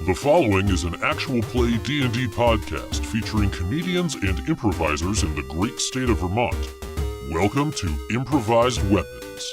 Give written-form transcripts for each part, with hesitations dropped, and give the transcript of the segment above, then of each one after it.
The following is an actual play D&D podcast featuring comedians and improvisers in the great state of Vermont. Welcome to Improvised Weapons.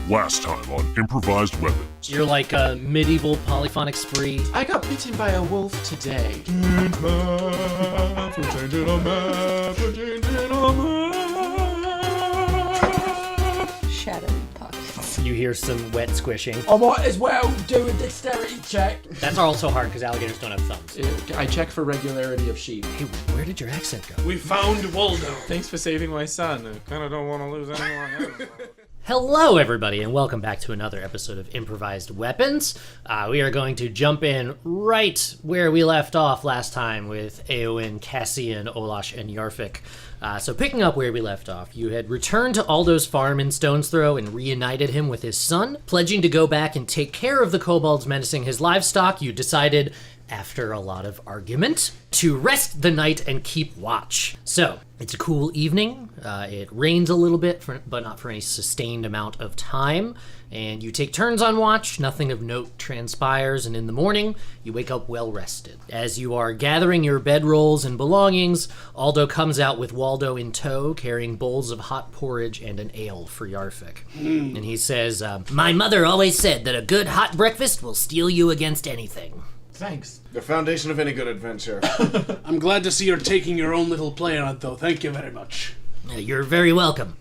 Last time on Improvised Weapons. You're like a medieval polyphonic spree. I got bitten by a wolf today. Shadowy pockets. You hear some wet squishing. I might as well do a dexterity check. That's also hard because alligators don't have thumbs. I check for regularity of sheep. Hey, where did your accent go? We found Waldo. Thanks for saving my son. I kind of don't want to lose anyone else. Hello, everybody, and welcome back to another episode of Improvised Weapons. We are going to jump in right where we left off last time with Aaeowyn, Cassian, Olash, and Yarfik. So picking up where we left off, you had returned to Aldo's farm in Stone's Throw and reunited him with his son. Pledging to go back and take care of the kobolds menacing his livestock, you decided, after a lot of argument, to rest the night and keep watch. So, it's a cool evening. It rains a little bit, but not for any sustained amount of time. And you take turns on watch, nothing of note transpires, and in the morning, you wake up well rested. As you are gathering your bedrolls and belongings, Aldo comes out with Waldo in tow, carrying bowls of hot porridge and an ale for Yarfik. And he says, "My mother always said that a good hot breakfast will steel you against anything." Thanks. The foundation of any good adventure. I'm glad to see you're taking your own little play on it, though. Thank you very much. You're very welcome.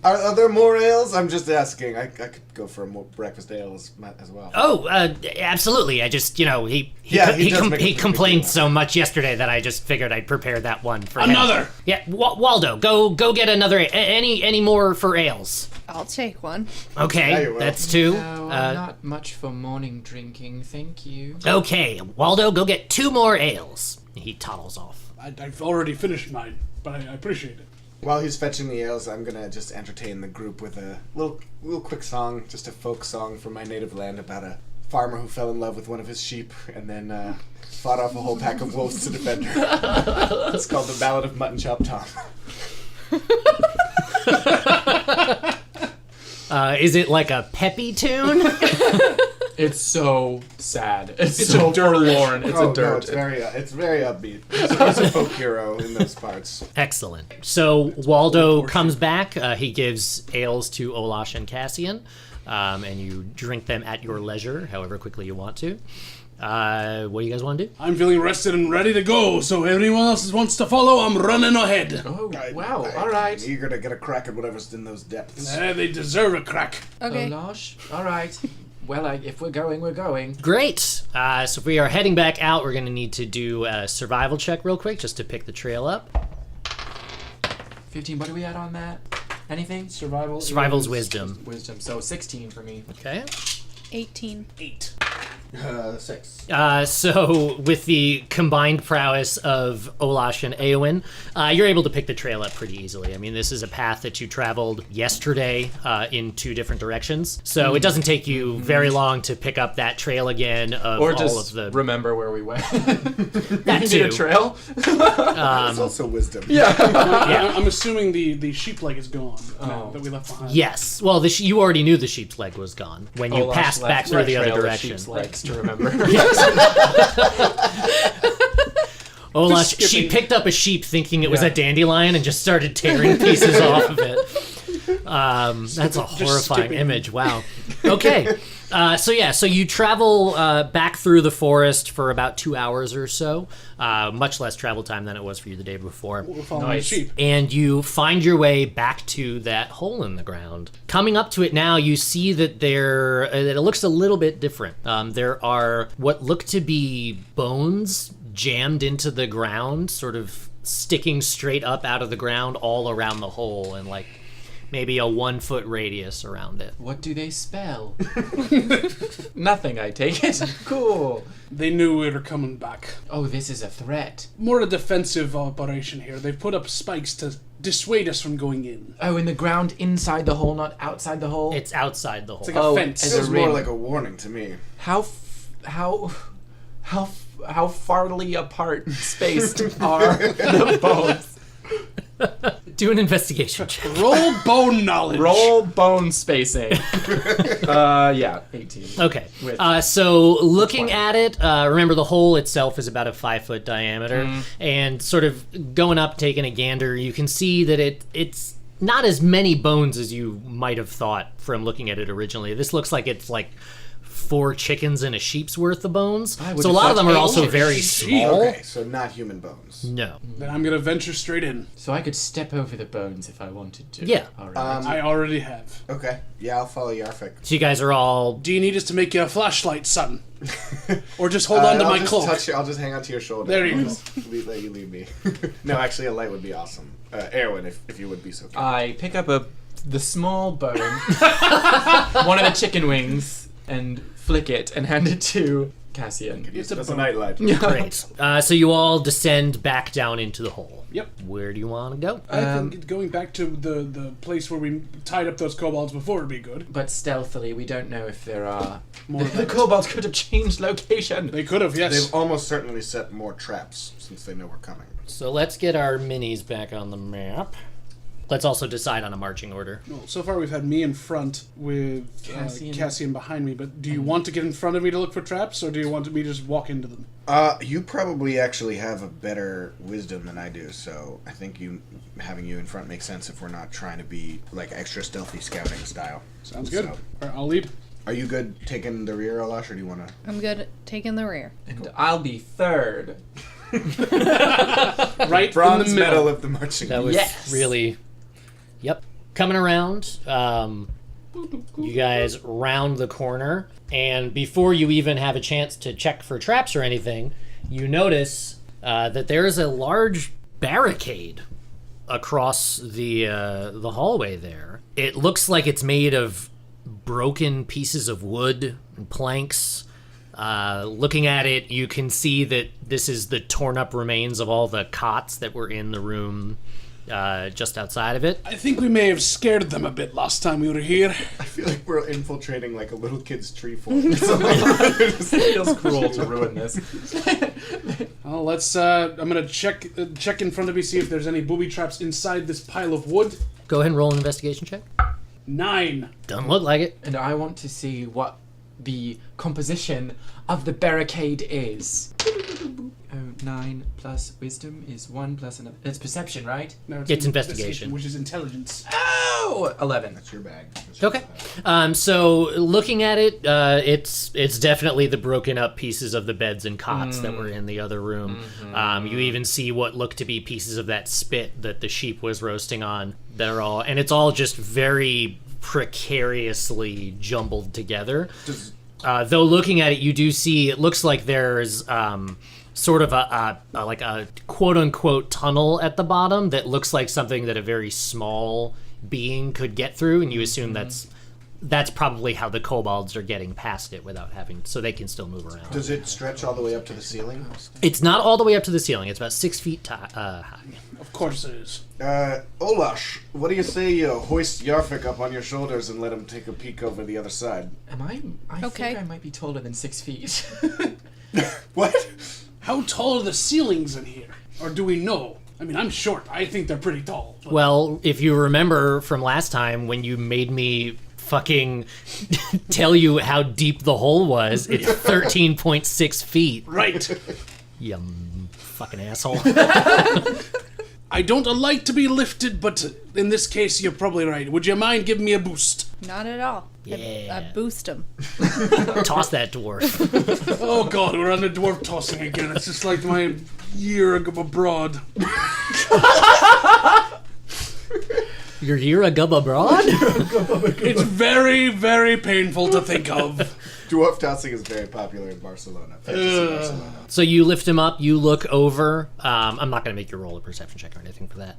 Are there more ales? I'm just asking. I could go for a more breakfast ale as well. Oh, absolutely. I just, he complained so much yesterday that I just figured I'd prepare that one for him. Another! Yeah, Waldo, go get another, any more for ales. I'll take one. Okay, will. that's two. No, I'm not much for morning drinking, thank you. Okay, Waldo, go get two more ales. He toddles off. I've already finished mine, but I appreciate it. While he's fetching the ales, I'm gonna just entertain the group with a little quick song, just a folk song from my native land about a farmer who fell in love with one of his sheep and then fought off a whole pack of wolves to defend her. It's called the Ballad of Mutton Chop Tom. Is it like a peppy tune? It's so sad. It's so forlorn. It's a dirt. No, it's very upbeat. He's a folk hero in those parts. Excellent. So Waldo comes back. He gives ales to Olash and Cassian, and you drink them at your leisure, however quickly you want to. What do you guys want to do? I'm feeling rested and ready to go, so if anyone else wants to follow, I'm running ahead. Oh, wow. All right. I'm eager to get a crack at whatever's in those depths. They deserve a crack. Okay. Olash? All right. Well, if we're going, we're going. Great. So if we are heading back out, we're going to need to do a survival check real quick just to pick the trail up. 15, what do we add on that? Anything? Survival's wisdom. Wisdom, so 16 for me. Okay. 18. 8. 6. So with the combined prowess of Olash and Aaeowyn, you're able to pick the trail up pretty easily. I mean, this is a path that you traveled yesterday in two different directions, so it doesn't take you very long to pick up that trail again of Or all just of the... remember where we went. That You too. need a trail? It's also wisdom. Yeah. I'm assuming the sheep leg is gone that we left behind. Yes. Well, you already knew the sheep's leg was gone when you Olash passed left back through the other trail of direction. sheep's legs to remember. Olash, she picked up a sheep thinking it was a dandelion and just started tearing pieces off of it. That's a horrifying image. Wow. Okay. So you travel back through the forest for about 2 hours or so. Much less travel time than it was for you the day before. We're following the sheep. And you find your way back to that hole in the ground. Coming up to it now, you see that that it looks a little bit different. There are what look to be bones jammed into the ground, sort of sticking straight up out of the ground all around the hole, and like maybe a 1 foot radius around it. What do they spell? Nothing, I take it. Cool. They knew we were coming back. Oh, this is a threat. More a defensive operation here. They've put up spikes to dissuade us from going in. Oh, in the ground inside the hole, not outside the hole? It's outside the hole. It's like a fence. as Feels a more ring. like a warning to me. How how farly apart spaced are the bones? Do an investigation check. Roll bone knowledge. Roll bone spacing. 18. Okay. With So looking at it, remember the hole itself is about a 5-foot diameter, and sort of going up, taking a gander, you can see that it's not as many bones as you might have thought from looking at it originally. This looks like it's like 4 chickens and a sheep's worth of bones. So a lot of them are also very small. Okay, so not human bones. No. Then I'm gonna venture straight in. So I could step over the bones if I wanted to. Yeah. All right. I already have. Okay, yeah, I'll follow Yarfik. So you guys are all... Do you need us to make you a flashlight, son? Or just hold on to my cloak? I'll just hang on to your shoulder. There you go. Let you lead me. No, actually, a light would be awesome. Aaeowyn, if you would be so kind. I pick up the small bone, one of the chicken wings, and flick it and hand it to Cassian. It's a nightlight. Great. So you all descend back down into the hole. Yep. Where do you want to go? I think going back to the place where we tied up those kobolds before would be good. But stealthily, we don't know if there are... More The kobolds could have changed location. They could have, yes. They've almost certainly set more traps since they know we're coming. So let's get our minis back on the map. Let's also decide on a marching order. Well, so far we've had me in front with Cassian behind me, but do you want to get in front of me to look for traps, or do you want me to just walk into them? You probably actually have a better wisdom than I do, so I think having you in front makes sense if we're not trying to be like extra stealthy scouting style. Sounds good. So, All right, I'll lead. are you good taking the rear, Olash, or do you want to... I'm good at taking the rear. And I'll be third. Right Bronze in the middle. medal of the marching. That was Yes. really... Yep. Coming around, you guys round the corner, and before you even have a chance to check for traps or anything, you notice that there is a large barricade across the hallway there. It looks like it's made of broken pieces of wood and planks. Looking at it, you can see that this is the torn up remains of all the cots that were in the room just outside of it. I think we may have scared them a bit last time we were here. I feel like we're infiltrating like a little kid's tree fort. It feels cruel to ruin this. Well, let's. I'm gonna check in front of me, see if there's any booby traps inside this pile of wood. Go ahead and roll an investigation check. 9. Doesn't look like it. And I want to see what the composition of the barricade is. 9 plus wisdom is 1 plus another. It's perception, right? No, It's investigation. which is intelligence. Oh! 11. That's your bag. Okay. So looking at it, it's definitely the broken up pieces of the beds and cots that were in the other room. You even see what look to be pieces of that spit that the sheep was roasting on. And it's all just very precariously jumbled together. Though looking at it, you do see it looks like there's sort of a quote unquote tunnel at the bottom that looks like something that a very small being could get through, and you assume that's probably how the kobolds are getting past it without having, so they can still move around. Does it stretch all the way up to the ceiling? It's not all the way up to the ceiling. It's about 6 feet high. Of course it is. Olash, what do you say you hoist Yarfik up on your shoulders and let him take a peek over the other side? I Okay. think I might be taller than 6 feet. What? How tall are the ceilings in here? Or do we know? I mean, I'm short. I think they're pretty tall. But... Well, if you remember from last time when you made me fucking tell you how deep the hole was, it's 13.6 feet. Right. You fucking asshole. I don't like to be lifted, but in this case, you're probably right. Would you mind giving me a boost? Not at all. Yeah. I boost him. Toss that dwarf. Oh god, we're on the dwarf tossing again. It's just like my year abroad. Your year a gub abroad? It's very, very painful to think of. Dwarf tossing is very popular in Barcelona. Fantasy Barcelona. So you lift him up, you look over. I'm not going to make you roll a perception check or anything for that.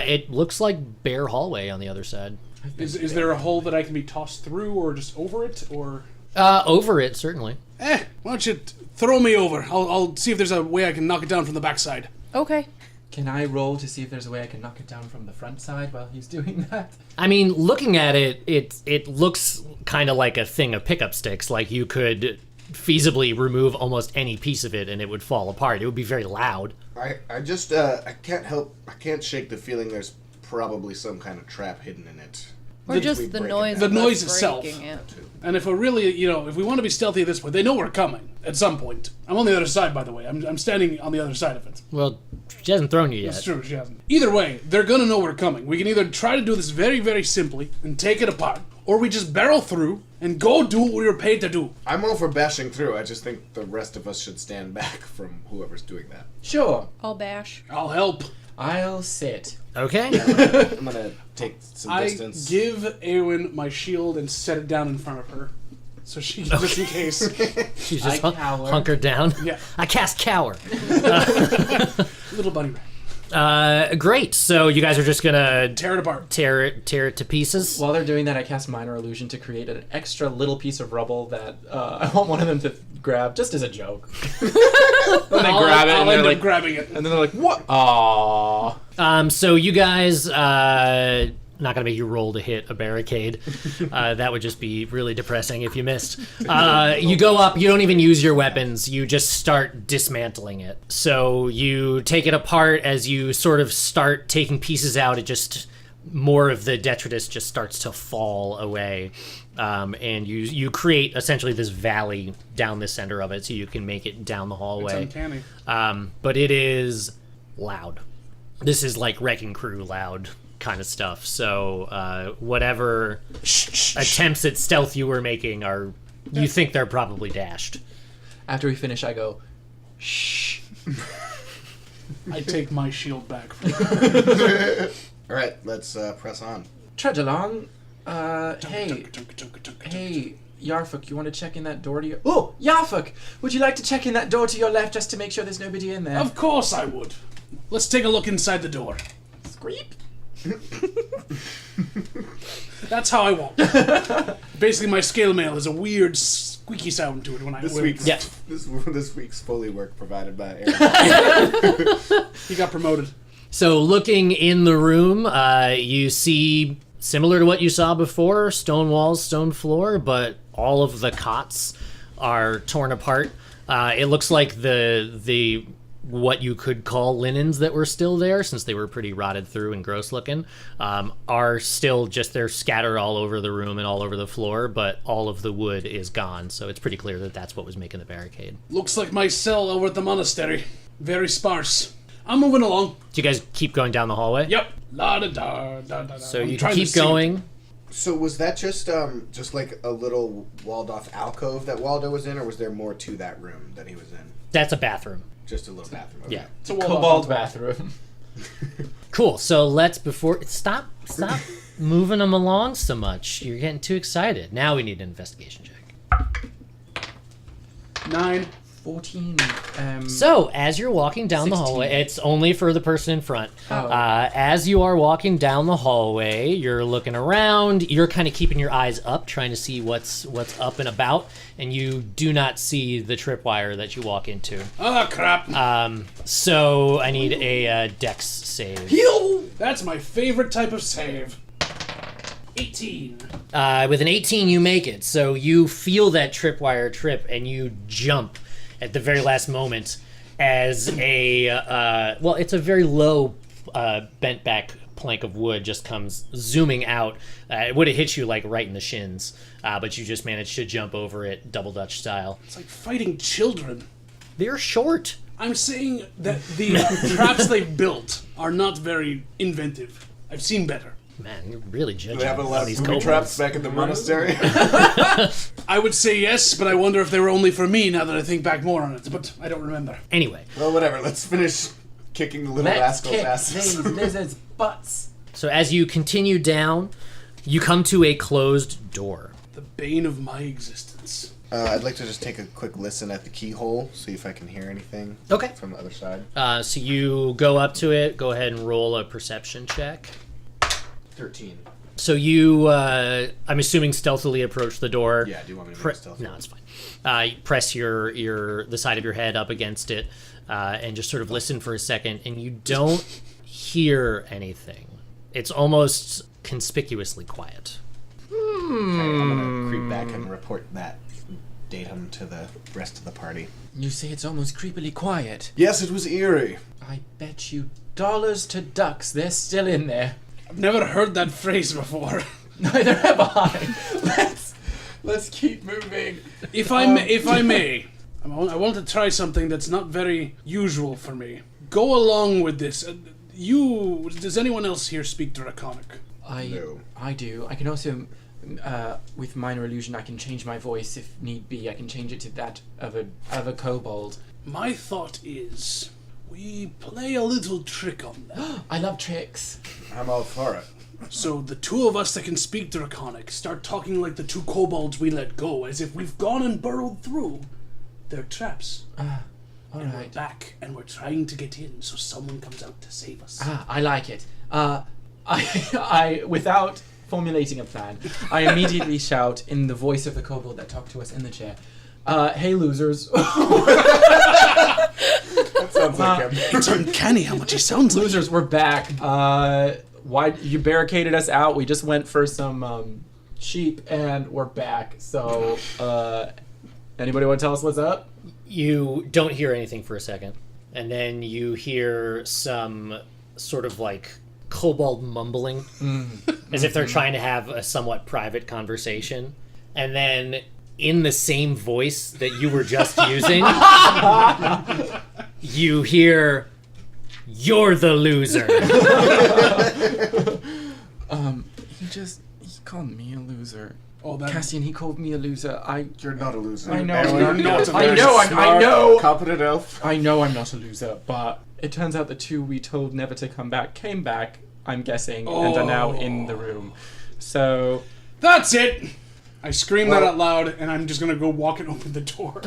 It looks like bare hallway on the other side. Is there a hole that I can be tossed through, or just over it, or... Over it, certainly. why don't you throw me over? I'll see if there's a way I can knock it down from the backside. Okay. Can I roll to see if there's a way I can knock it down from the front side while he's doing that? I mean, looking at it, it looks kind of like a thing of pickup sticks. Like you could feasibly remove almost any piece of it and it would fall apart. It would be very loud. I just I can't shake the feeling there's probably some kind of trap hidden in it. Or just the noise. The of noise us itself. breaking it. And if we're really, if we want to be stealthy at this point, they know we're coming at some point. I'm on the other side, by the way. I'm standing on the other side of it. Well, she hasn't thrown you yet. That's true, she hasn't. Either way, they're gonna know we're coming. We can either try to do this very, very simply and take it apart, or we just barrel through and go do what we were paid to do. I'm all for bashing through. I just think the rest of us should stand back from whoever's doing that. Sure. I'll bash. I'll help. I'll sit. Okay. I'm gonna take some distance. I give Aaeowyn my shield and set it down in front of her. So she just in case. She's just I cower. hunkered down. Yeah. I cast cower. Little bunny rat. Great. So you guys are just gonna Tear it apart. tear it to pieces. While they're doing that, I cast Minor Illusion to create an extra little piece of rubble that I want one of them to grab, just as a joke. And they grab it, I'll and they're end like, up grabbing it. and then they're like, "What? Aww." So you guys, not gonna make you roll to hit a barricade. That would just be really depressing if you missed. You go up, you don't even use your weapons, you just start dismantling it. So you take it apart. As you sort of start taking pieces out, it just, more of the detritus just starts to fall away. And you create essentially this valley down the center of it so you can make it down the hallway. It's uncanny. But it is loud. This is like Wrecking Crew loud kind of stuff. So whatever attempts at stealth you were making are, you think they're probably dashed. After we finish, I go, "Shh." I take my shield back from her. All right, let's press on. Trudge along. Hey, Hey. hey, Yarfik, you want to check in that door to your... Oh, Yarfik! Would you like to check in that door to your left just to make sure there's nobody in there? Of course I would. Let's take a look inside the door. Screep. That's how I walk. Basically, my scale mail has a weird squeaky sound to it when I This wear week's Yeah. this week's Foley work provided by Aaron. He got promoted. So looking in the room, you see, similar to what you saw before, stone walls, stone floor, but all of the cots are torn apart. It looks like the what you could call linens that were still there, since they were pretty rotted through and gross looking, are still just, they're scattered all over the room and all over the floor, but all of the wood is gone, so it's pretty clear that that's what was making the barricade. Looks like my cell over at the monastery. Very sparse. I'm moving along. Do you guys keep going down the hallway? Yep. La da da da da. So I'm you trying can to keep see it. going. So was that just like a little walled off alcove that Waldo was in, or was there more to that room that he was in? That's a bathroom. Just a little bathroom. Okay. Yeah. It's a wall Kobold off. bathroom. Cool. So let's, stop moving them along so much. You're getting too excited. Now we need an investigation check. 9. 14. So as you're walking down the 16. hallway, it's only for the person in front. Oh. As you are walking down the hallway, you're looking around. You're kind of keeping your eyes up, trying to see what's up and about, and you do not see the tripwire that you walk into. Oh, crap. So I need a dex save. Heal! That's my favorite type of save. 18. With an 18, you make it. So you feel that tripwire trip, and you jump at the very last moment as it's a very low bent back plank of wood just comes zooming out. It would have hit you like right in the shins, but you just managed to jump over it double Dutch style. It's like fighting children. They're short. I'm saying that the traps they've built are not very inventive. I've seen better. Man, you're really judging Do they have a all lot of these booby kobolds. traps back at the monastery? I would say yes, but I wonder if they were only for me now that I think back more on it, but I don't remember. Anyway, Well, whatever. Let's finish kicking the little Let's rascals' kick asses. these lizards' butts. so as you continue down, you come to a closed door. The bane of my existence. I'd like to just take a quick listen at the keyhole, see if I can hear anything Okay. from the other side. So you go up to it. Go ahead and roll a perception check. 13. So you, I'm assuming, stealthily approach the door. Yeah, do you want me to make a stealth? No, it's fine. You press the side of your head up against it, and just sort of listen for a second, and you don't hear anything. It's almost conspicuously quiet. Okay, I'm gonna creep back and report that datum to the rest of the party. You say it's almost creepily quiet. Yes, it was eerie. I bet you dollars to ducks they're still in there. I've never heard that phrase before. Neither have I. Let's keep moving. If I may, I want to try something that's not very usual for me. Go along with this. Does anyone else here speak Draconic? No. I do. I can also, with minor illusion, I can change my voice if need be. I can change it to that of a kobold. My thought is, we play a little trick on them. I love tricks. I'm all for it. So the two of us that can speak Draconic start talking like the two kobolds we let go, as if we've gone and burrowed through their traps. All And we're right. back, and we're trying to get in, so someone comes out to save us. I like it. I without formulating a plan, I immediately shout in the voice of the kobold that talked to us in the chair. Hey losers. That sounds like him. It's uncanny how much he sounds like. Losers, we're back. Why you barricaded us out? We just went for some sheep and we're back. So, anybody want to tell us what's up? You don't hear anything for a second, and then you hear some sort of like kobold mumbling, as if they're trying to have a somewhat private conversation. And then, in the same voice that you were just using, you hear, "You're the loser." He called me a loser. Oh, that Cassian, he called me a loser. You're not a loser. I know. Aaeowyn, You're not a you're a loser. I smart, know. competent elf. I know I'm not a loser, but it turns out the two we told never to come back came back, I'm guessing, and are now in the room. So, That's it! I scream that out loud, and I'm just gonna go walk and open the door.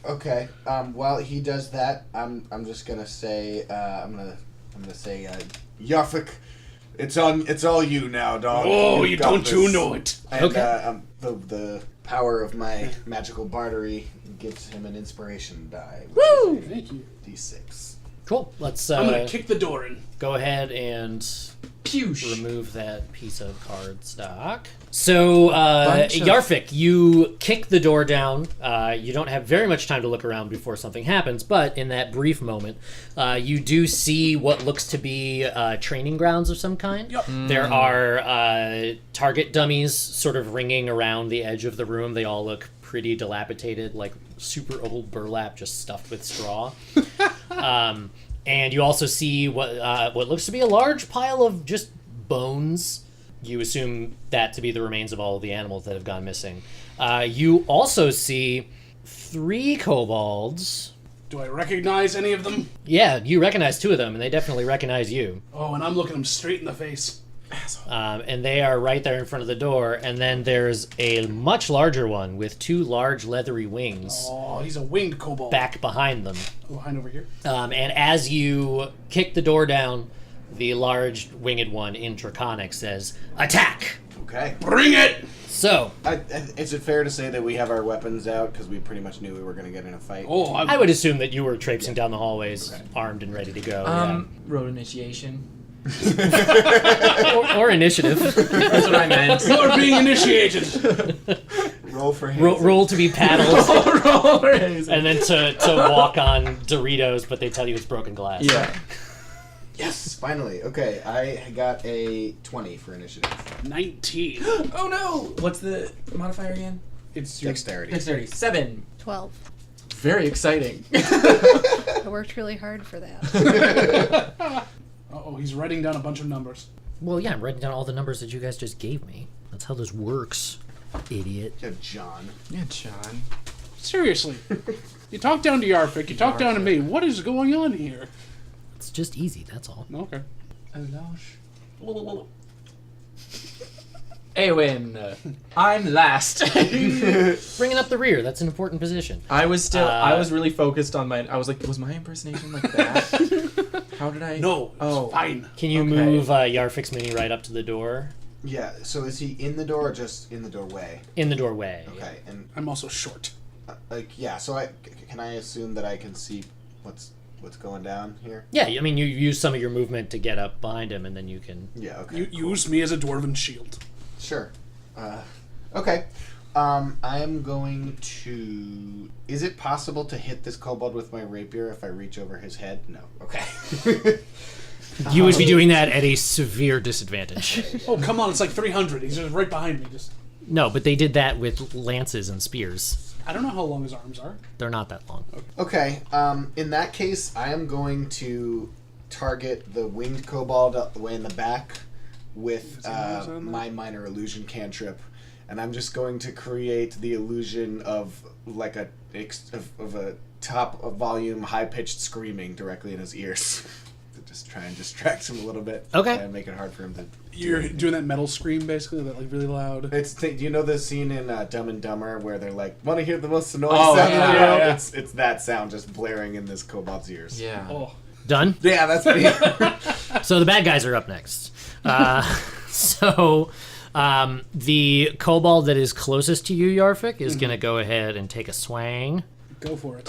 Okay. While he does that, I'm just gonna say I'm gonna say Yarfik, it's all you now, dog. Oh, You've you got don't this. you know it? And, Okay. The power of my magical bartery gives him an inspiration die. Woo! Which is Thank you. a D6. Cool. Let's I'm gonna kick the door in. go ahead and Pewsh. remove that piece of card stock. So, Bunch of- Yarfik, you kick the door down. You don't have very much time to look around before something happens, but in that brief moment, you do see what looks to be training grounds of some kind. Yep. There are target dummies sort of ringing around the edge of the room. They all look pretty dilapidated, like super old burlap just stuffed with straw. And you also see what looks to be a large pile of just bones. You assume that to be the remains of all of the animals that have gone missing. You also see 3 kobolds. Do I recognize any of them? Yeah, you recognize 2 of them, and they definitely recognize you. Oh, and I'm looking them straight in the face. And they are right there in front of the door. And then there's a much larger one with 2 large leathery wings Oh, he's a winged kobold. back behind them. Behind over here. And as you kick the door down, the large winged one in Draconic says, "Attack!" Okay. Bring it! So, Is it fair to say that we have our weapons out because we pretty much knew we were going to get in a fight? Oh, I would assume that you were traipsing down the hallways, armed and ready to go. Roll initiation. Or initiative. That's what I meant. You're being initiated! Roll for him. Roll to be paddled, Roll for his- and then to walk on Doritos, but they tell you it's broken glass. Yeah. Yes, finally. Okay, I got a 20 for initiative. 19. Oh no! What's the modifier again? It's your... Dexterity. Dexterity. 7. 12. Very exciting. I worked really hard for that. Uh-oh, he's writing down a bunch of numbers. Well, yeah, I'm writing down all the numbers that you guys just gave me. That's how this works, idiot. Yeah, John. Yeah, John. Seriously. You talk down to Yarfik, you talk down to me. What is going on here? It's just easy, that's all. Okay. Olash. Aaeowyn. I'm last. Bringing up the rear, that's an important position. I was really focused on I was like, was my impersonation like that? How did I? No, Oh. it's fine. Can you Okay. move Yarfik's mini right up to the door? Yeah, so is he in the door or just in the doorway? In the doorway. Okay, and I'm also short. so can I assume that I can see what's going down here? Yeah, I mean, you use some of your movement to get up behind him, and then you can... Yeah, okay. You use me as a dwarven shield. Sure. Okay. I am going to... Is it possible to hit this kobold with my rapier if I reach over his head? No. Okay. You would be doing that at a severe disadvantage. Oh, come on, it's like 300. He's just right behind me. Just No, but they did that with lances and spears. I don't know how long his arms are. They're not that long. Okay, in that case, I am going to target the winged kobold up the way in the back with my minor illusion cantrip, and I'm just going to create the illusion of like a top of volume, high pitched screaming directly in his ears to just try and distract him a little bit. Okay. And make it hard for him to. You're doing that metal scream, basically, that like really loud. Do you know the scene in Dumb and Dumber where they're like, "Want to hear the most annoying Oh, sound in the yeah, world?" yeah. It's that sound just blaring in this kobold's ears. Yeah. Oh, Done? Yeah, that's me. So the bad guys are up next. The kobold that is closest to you, Yarfik, is going to go ahead and take a swing. go for it.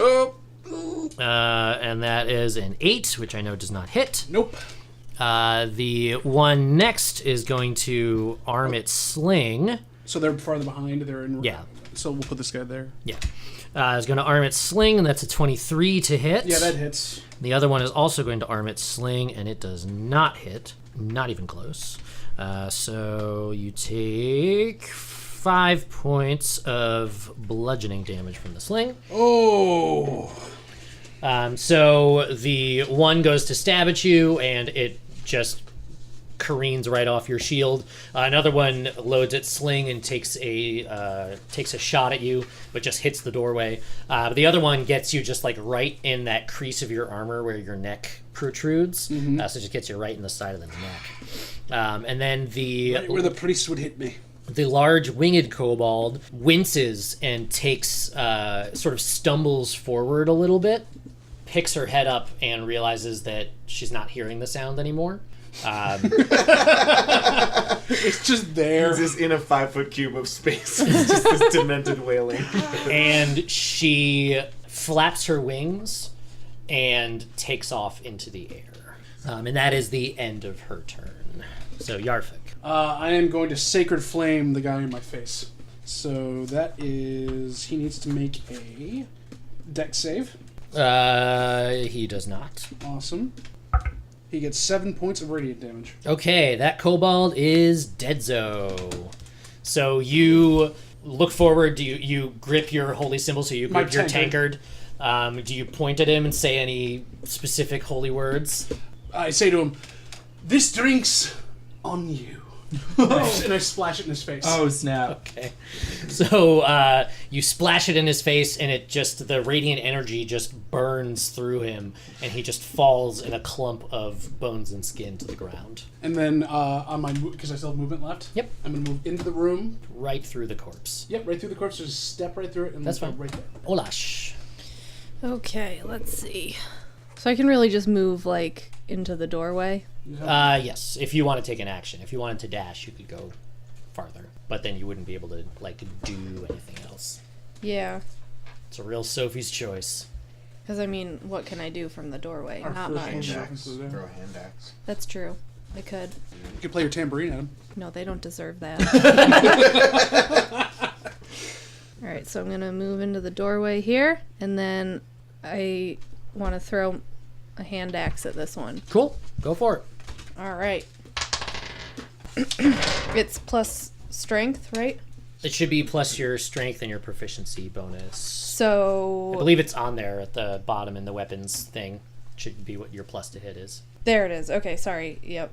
And that is an 8, which I know does not hit. Nope. The one next is going to arm its sling. So they're farther behind. They're in. Yeah. So we'll put this guy there. Yeah. It's going to arm its sling, and that's a 23 to hit. Yeah, that hits. The other one is also going to arm its sling, and it does not hit. Not even close. So you take 5 points of bludgeoning damage from the sling. Oh. So the one goes to stab at you, and it just careens right off your shield. Another one loads its sling and takes a shot at you, but just hits the doorway. But the other one gets you just like right in that crease of your armor where your neck protrudes. So it just gets you right in the side of the neck. And then Right where the priest would hit me. the large winged kobold winces and takes sort of stumbles forward a little bit, picks her head up and realizes that she's not hearing the sound anymore. It's just there. It's just in a 5-foot cube of space. It's just this demented wailing. And she flaps her wings and takes off into the air. And that is the end of her turn. So, Yarfik. I am going to Sacred Flame the guy in my face. So that is... He needs to make a dex save. He does not. Awesome. He gets 7 points of radiant damage. Okay, that kobold is deadzo. So you look forward. Do you grip your holy symbol? So you My grip your tankard. tankard. Do you point at him and say any specific holy words? I say to him, "This drink's on you." And I splash it in his face. Oh, snap. Okay. So you splash it in his face, and the radiant energy just burns through him, and he just falls in a clump of bones and skin to the ground. And then on my because I still have movement left. Yep. I'm gonna move into the room. Right through the corpse. Yep, right through the corpse. Just step right through it, and That's go fine. right there. Olash. Okay, let's see. So I can really just move, like, into the doorway? Yes, if you want to take an action. If you wanted to dash, you could go farther. But then you wouldn't be able to, like, do anything else. Yeah. It's a real Sophie's choice. Because, I mean, what can I do from the doorway? Not first much. hand Throw axe is there. a hand axe. That's true. I could. You can play your tambourine at him. No, they don't deserve that. Alright, so I'm going to move into the doorway here, and then I want to throw a hand axe at this one. Cool. Go for it. Alright. It's plus strength, right? It should be plus your strength and your proficiency bonus. I So believe it's on there at the bottom in the weapons thing. Should be what your plus to hit is. there it is. Okay, sorry. Yep.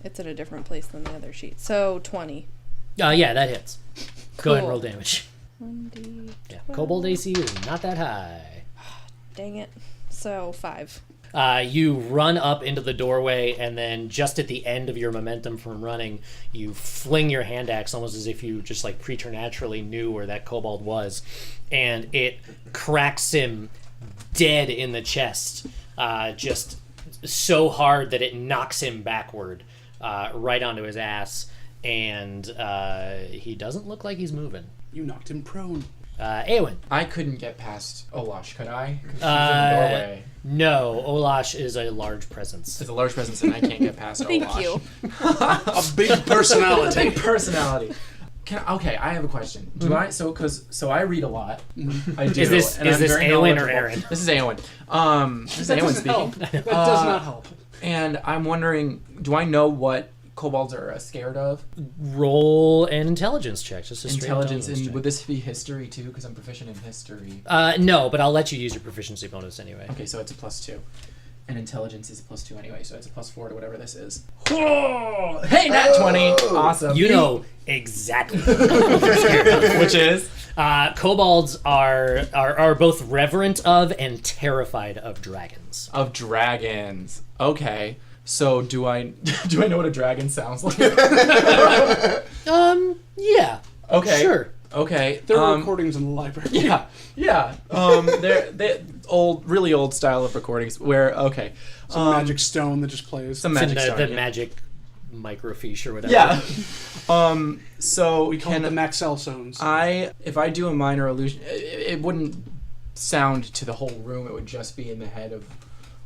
It's in a different place than the other sheet. So 20. Yeah, that hits. Go ahead and Cool. roll damage. 1d. Yeah, Kobold AC is not that high. Dang it. So 5. You run up into the doorway, and then just at the end of your momentum from running, you fling your hand axe almost as if you just like preternaturally knew where that kobold was, and it cracks him dead in the chest, just so hard that it knocks him backward, right onto his ass, and he doesn't look like he's moving. You knocked him prone. Aaeowyn. I couldn't get past Olash, could I? 'Cause she's in the doorway. No, Olash is a large presence. It's a large presence and I can't get past Thank Olash. you. A big personality. Big personality. Okay, I have a question. Do I so I read a lot. I do. Is this very Aaeowyn or knowledgeable. Aaron? This is Aaeowyn. This is That Aaeowyn doesn't help. speaking. That does not help. And I'm wondering, do I know what kobolds are scared of? Roll an intelligence check. Just a straight Intelligence, check. and would this be history too? Because I'm proficient in history. No, but I'll let you use your proficiency bonus anyway. Okay, so it's a +2. And intelligence is a +2 anyway, so it's a +4 to whatever this is. Oh! Hey, nat 20! Awesome. You know exactly what they're scared of. Which is? Kobolds are both reverent of and terrified of dragons. Of dragons. Okay. So do I know what a dragon sounds like? Yeah. Okay. Sure. Okay. There are recordings in the library. Yeah. They're really old style of recordings where Some magic stone that just plays. some It's in magic the, stone, the yeah. magic microfiche or whatever. Yeah. So We call it the Maxell zones. if I do a minor illusion, it wouldn't sound to the whole room. It would just be in the head of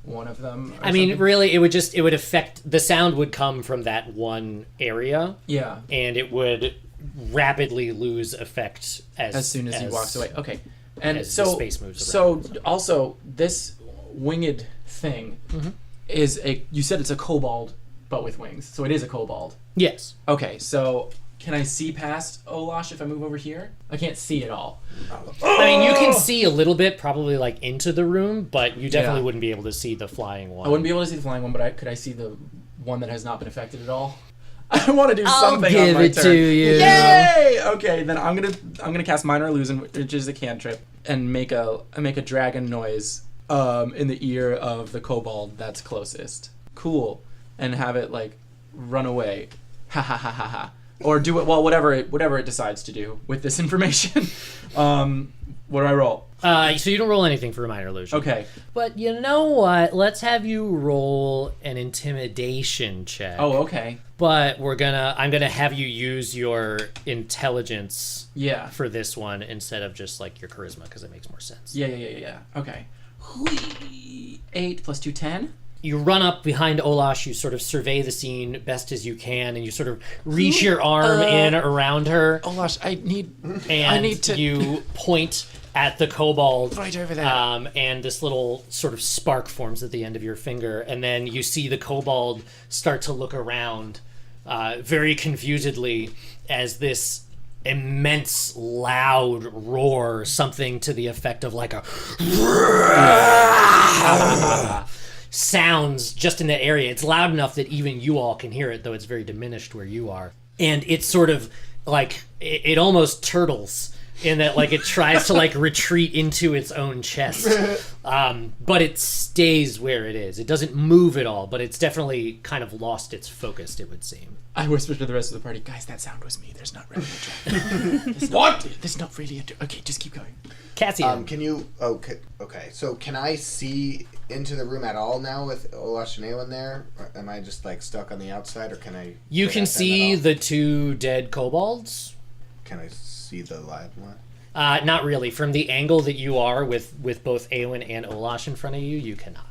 one of them. Or I mean, something. really, it would affect, the sound would come from that one area, Yeah. and it would rapidly lose effect As soon as he walks away. Okay. And as so the space moves so around. also this winged thing is you said it's a kobold but with wings. So it is a kobold. Yes. Okay, so can I see past Olash if I move over here? I can't see it all. I mean, you can see a little bit, probably like into the room, but you definitely Yeah. wouldn't be able to see the flying one. I wouldn't be able to see the flying one, but could I see the one that has not been affected at all? I want to do I'll something give on my it turn. to you. Yay! Okay, then I'm gonna cast minor illusion, which is a cantrip, and make a dragon noise in the ear of the kobold that's closest. Cool, and have it like run away. Ha ha ha ha ha. Or do it whatever it decides to do with this information. What do I roll? So you don't roll anything for a minor illusion. Okay. But you know what? Let's have you roll an intimidation check. Oh, okay. But I'm gonna have you use your intelligence Yeah. for this one instead of just like your charisma, because it makes more sense. Yeah. Okay. 8 + 2, 10. You run up behind Olash, you sort of survey the scene best as you can, and you sort of reach your arm in around her, Olash, I need to you point at the kobold. right over there. And this little sort of spark forms at the end of your finger, and then you see the kobold start to look around very confusedly as this immense loud roar, something to the effect of like a sounds just in the area. It's loud enough that even you all can hear it, though it's very diminished where you are. And it's sort of like it almost turtles in that, like, it tries to like retreat into its own chest, but it stays where it is. It doesn't move at all, but it's definitely kind of lost its focus, it would seem. I whisper to the rest of the party, guys, that sound was me. There's not really a dragon. There's not really a dragon. Okay, just keep going. Cassian. Can you... Okay, so can I see into the room at all now with Olash and Aaeowyn there? Or am I just, like, stuck on the outside, or can I... You can see the two dead kobolds. Can I see the live one? Not really. From the angle that you are with both Aaeowyn and Olash in front of you, you cannot.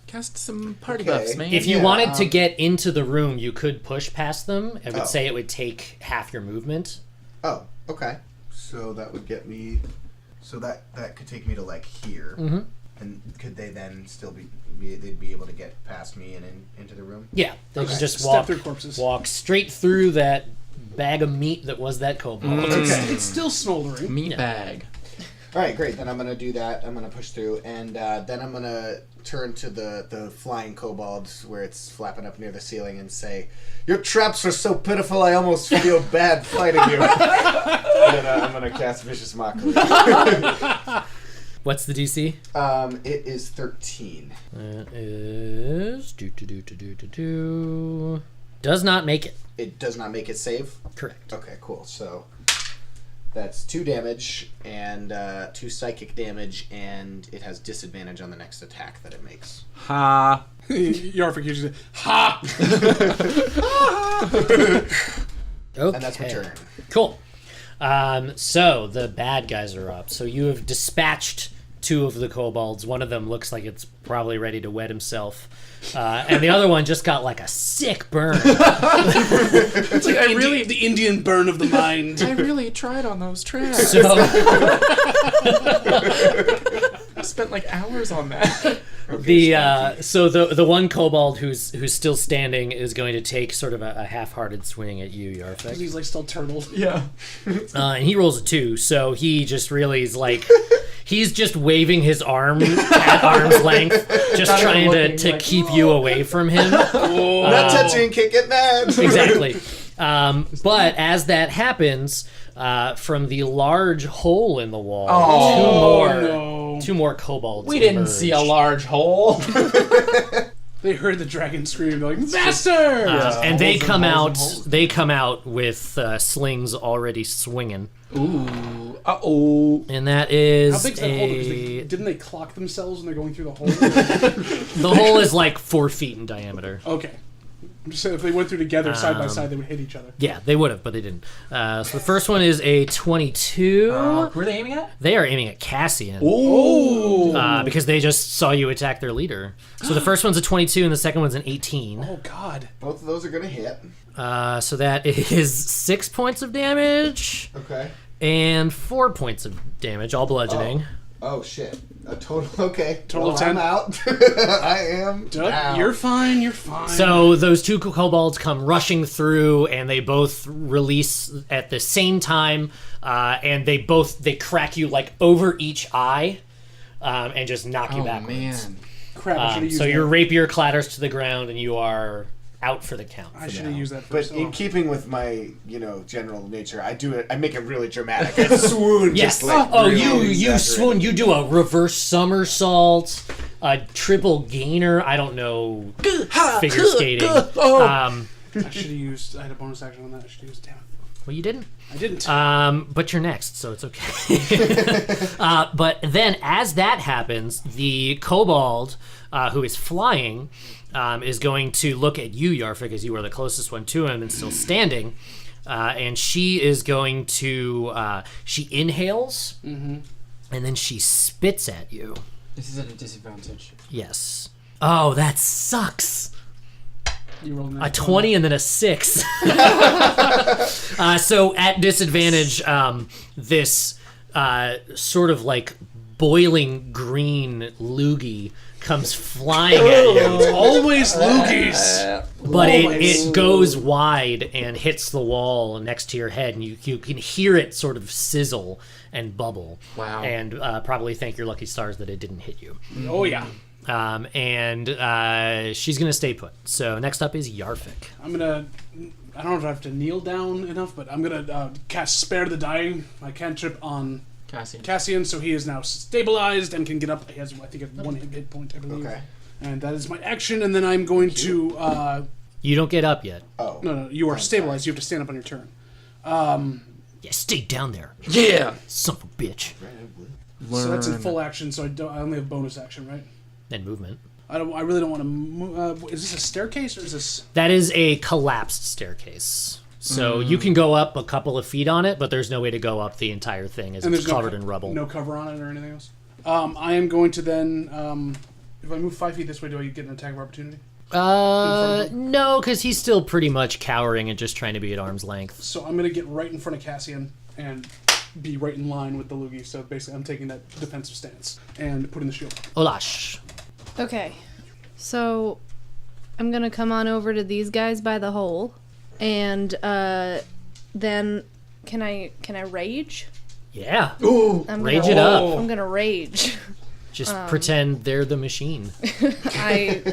Cast some party Okay. buffs, man. If you Yeah, wanted to get into the room, you could push past them. I would Oh. say it would take half your movement. Oh, okay. So that would get me... So that could take me to, like, here. Mm-hmm. And could they then still they'd be able to get past me and into the room? Yeah, they Okay. can just Step through corpses. walk straight through that bag of meat that was that kobold. It's still smoldering. Meat bag. All right, great. Then I'm going to do that. I'm going to push through. And then I'm going to turn to the flying kobolds where it's flapping up near the ceiling and say, "Your traps are so pitiful, I almost feel bad fighting you." And I'm going to cast Vicious Mockery. What's the DC? It is 13. It is... Does not make it. It does not make it save? Correct. Okay, cool. So that's 2 damage and 2 psychic damage, and it has disadvantage on the next attack that it makes. Ha. Yarfik usually says, "Ha!" Okay. And that's my turn. Cool. So the bad guys are up. So you have dispatched two of the kobolds. One of them looks like it's probably ready to wet himself. And the other one just got like a sick burn. It's like the Indian burn of the mind. I really tried on those tracks. So, I spent like hours on that. the one kobold who's still standing is going to take sort of a half-hearted swing at you, Yarfik. He's like still turtled. Yeah. And he rolls a 2, so he just really is like, he's just waving his arm at arm's length, just Not trying looking, to like, keep you away from him. Not touching, can't get mad. Exactly. But as that happens, from the large hole in the wall, two more kobolds. We didn't emerge. see a large hole. They heard the dragon scream, like, Master! And they Holes and come holes out. and holes. They come out with slings already swinging, Ooh. Uh-oh. and that is How big's that hole? Because didn't they clock themselves when they're going through the hole? the hole is like 4 feet in diameter. Okay. I'm just saying, if they went through together side by side, they would hit each other. Yeah, they would have, but they didn't. So the first one is a 22. Who are they aiming at? They are aiming at Cassian. Ooh. Because they just saw you attack their leader. So the first one's a 22 and the second one's an 18. Oh, God. Both of those are gonna hit. So that is 6 points of damage Okay. and 4 points of damage, all bludgeoning. Oh shit. A total. Okay. Total 10? I'm out. I am. Down. You're fine, you're fine. So those two kobolds come rushing through, and they both release at the same time, and they crack you like over each eye, and just knock you backwards. Man. Crap, I should have used So that. your rapier clatters to the ground, and you are out for the count. I for should now. have used that But first. in keeping with my, general nature, I do it. I make it really dramatic. I swoon. Yes. Just like Oh, really you exaggerated. swoon. You do a reverse somersault, a triple gainer. I don't know figure skating. I should have used... I had a bonus action on that. I should have used... Damn it. Well, you didn't. I didn't. But you're next, so it's okay. But then, as that happens, the kobold who is flying is going to look at you, Yarfik, as you are the closest one to him and still standing. And she is going to... she inhales, and then she spits at you. This is at a disadvantage. Yes. Oh, that sucks. You rolled A 20 and then a 6. So at disadvantage, this sort of like boiling green loogie comes flying at you, It's always loogies. but it goes wide and hits the wall next to your head, and you can hear it sort of sizzle and bubble. Wow. And probably thank your lucky stars that it didn't hit you. Oh, yeah. And she's going to stay put. So next up is Yarfik. I'm gonna... I don't know if I have to kneel down enough, but I'm gonna cast Spare the Dying, my cantrip on Cassian, so he is now stabilized and can get up. He has, I think, one hit point, I believe. Okay. And that is my action, and then I'm going to... You don't get up yet. Oh. No, you are stabilized. You have to stand up on your turn. Yeah, stay down there. Yeah. Son of a bitch. So that's in full action, so I only have bonus action, right? And movement. I really don't want to move. Is this a staircase, or is this... That is a collapsed staircase. So you can go up a couple of feet on it, but there's no way to go up the entire thing as it's covered in rubble. No cover on it or anything else? I am going to then... if I move 5 feet this way, do I get an attack of opportunity? No, because he's still pretty much cowering and just trying to be at arm's length. So I'm going to get right in front of Cassian and be right in line with the Loogie. So basically I'm taking that defensive stance and putting the shield on. Olash. Okay. So I'm going to come on over to these guys by the hole. And then can I rage? Yeah. Ooh. Rage it up. I'm going to rage. Just pretend they're the machine.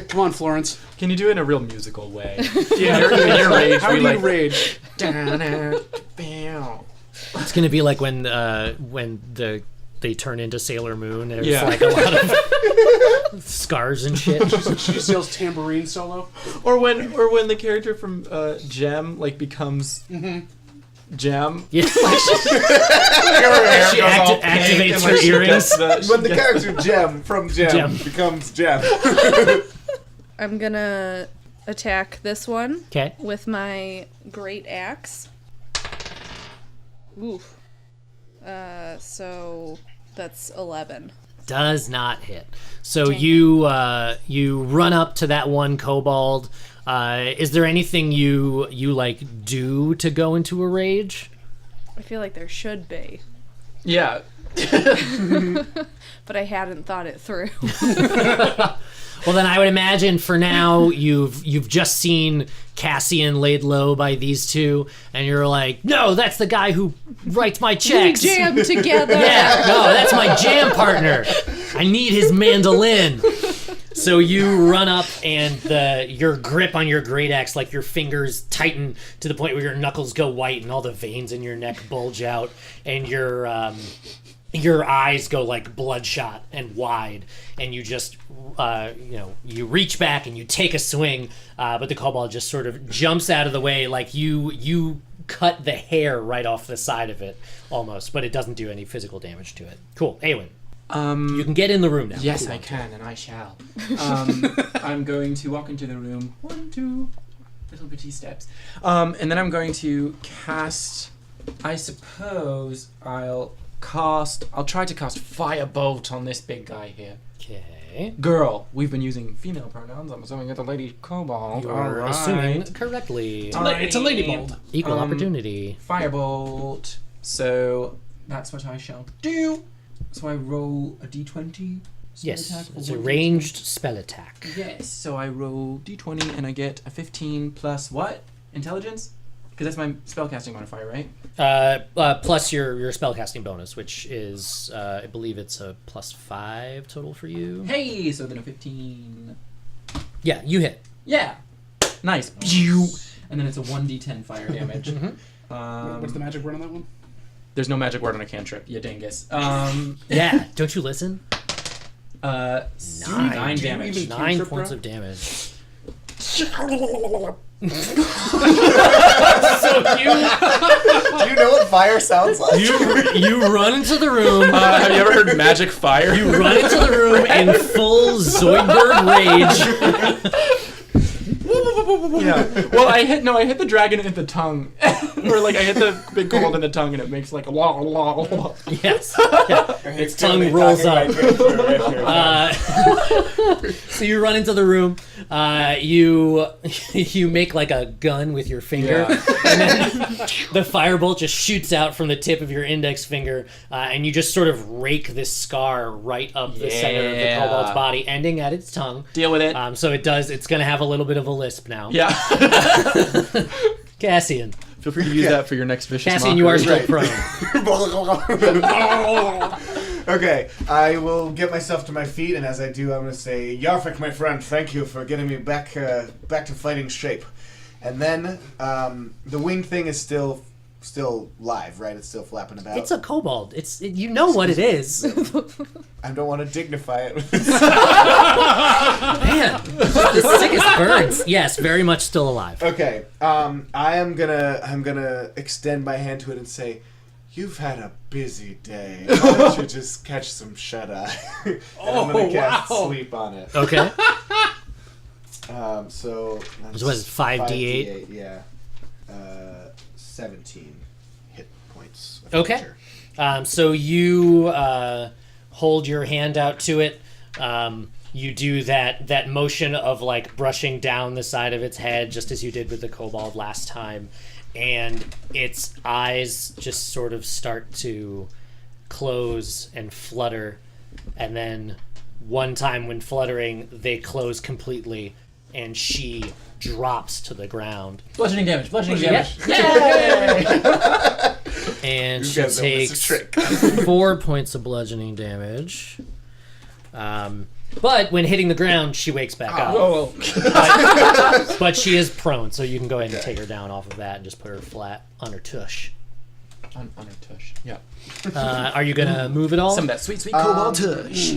Come on, Florence. Can you do it in a real musical way? Yeah. In your rage, How do we you rage? It's gonna be like when they turn into Sailor Moon. There's Yeah. like a lot of scars and shit. She sells tambourine solo. Or when the character from Gem becomes Gem. Yeah. She activates her earrings. When the character Gem from Gem becomes Gem. I'm going to attack this one Okay. with my great axe. Oof. So that's 11. does not hit. So you run up to that one kobold. Is there anything you like do to go into a rage? I feel like there should be, Yeah. but I hadn't thought it through. Well, then I would imagine for now you've just seen Cassian laid low by these two, and you're like, no, that's the guy who writes my checks. We jam together. Yeah, no, that's my jam partner. I need his mandolin. So you run up, and your grip on your great axe, like your fingers tighten to the point where your knuckles go white and all the veins in your neck bulge out, and your eyes go like bloodshot and wide, and you just you reach back and you take a swing, but the kobold just sort of jumps out of the way, like you cut the hair right off the side of it almost, but it doesn't do any physical damage to it. Cool. Aaeowyn, you can get in the room now. Yes, I can, and I shall. I'm going to walk into the room. 1, 2 little bitty steps. And then I'm going to cast. I suppose I'll try to cast Firebolt on this big guy here. Okay. Girl. We've been using female pronouns. I'm assuming it's a lady kobold. You're assuming correctly. It's a ladybald. Equal opportunity. Firebolt. So that's what I shall do. So I roll a d20 spell Yes, attack. it's a ranged spell attack. Yes, so I roll d20 and I get a 15 plus what? Intelligence? Because that's my spellcasting modifier, right? Plus your spellcasting bonus, which is, I believe it's a +5 total for you. Hey, so then a 15. Yeah, you hit. Yeah. Nice. And then it's a 1d10 fire damage. What's the magic word on that one? There's no magic word on a cantrip, you dingus. Yeah, don't you listen? 9 damage. even 9 cantrip, points bro? of damage. So do you know what fire sounds like? You run into the room. Have you ever heard magic fire? You run into the room in full Zoidberg rage. Yeah. Well, I hit the dragon in the tongue, or like I hit the big kobold in the tongue, and it makes like a wah wah wah. Yes. Yeah. Its tongue rolls up. So you run into the room. You make like a gun with your finger, and then the firebolt just shoots out from the tip of your index finger, and you just sort of rake this scar right up the center of the kobold's body, ending at its tongue. Deal with it. So it's going to have a little bit of a lisp now. Yeah. Cassian. Feel free to use that for your next vicious Cassian, you are still prone. Okay, I will get myself to my feet, and as I do, I'm going to say, Yarfik, my friend, thank you for getting me back to fighting shape. And then the wing thing is still live, right? It's still flapping about. It's a kobold. You know what it is. I don't want to dignify it. Man, the sickest birds. Yes, very much still alive. Okay, I'm gonna extend my hand to it and say, "You've had a busy day. Why don't you just catch some shut eye?" And I'm gonna cast sleep on it. Okay. So that's Was it 5d8? Yeah. 17 hit points. Okay. So you hold your hand out to it. You do that motion of like brushing down the side of its head, just as you did with the kobold last time, and its eyes just sort of start to close and flutter, and then one time when fluttering, they close completely, and she drops to the ground. Bludgeoning damage. Yay! And You she guys don't miss a takes trick. 4 points of bludgeoning damage. But when hitting the ground, she wakes back up. Oh. But she is prone, so you can go ahead and take her down off of that and just put her flat on her tush. On her tush. Yeah. Are you going to move at all? Some of that sweet kobold tush.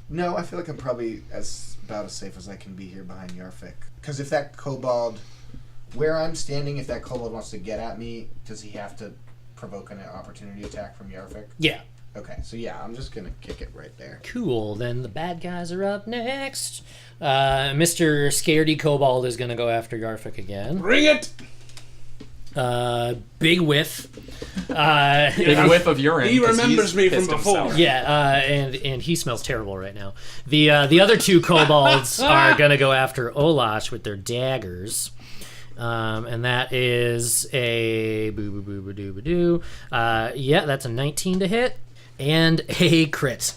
No, I feel like I'm probably about as safe as I can be here behind Yarfik. Because if that kobold, where I'm standing, if that kobold wants to get at me, does he have to provoke an opportunity attack from Yarfik? Yeah. Okay, so yeah, I'm just gonna kick it right there. Cool. Then the bad guys are up next. Mr. Scaredy Kobold is going to go after Yarfik again. Bring it! Big whiff. Big whiff of urine. He 'cause remembers he's me from pissed before. himself. Yeah, and he smells terrible right now. The other two kobolds are gonna go after Olash with their daggers. And that is a boo. Yeah, that's a 19 to hit and a crit.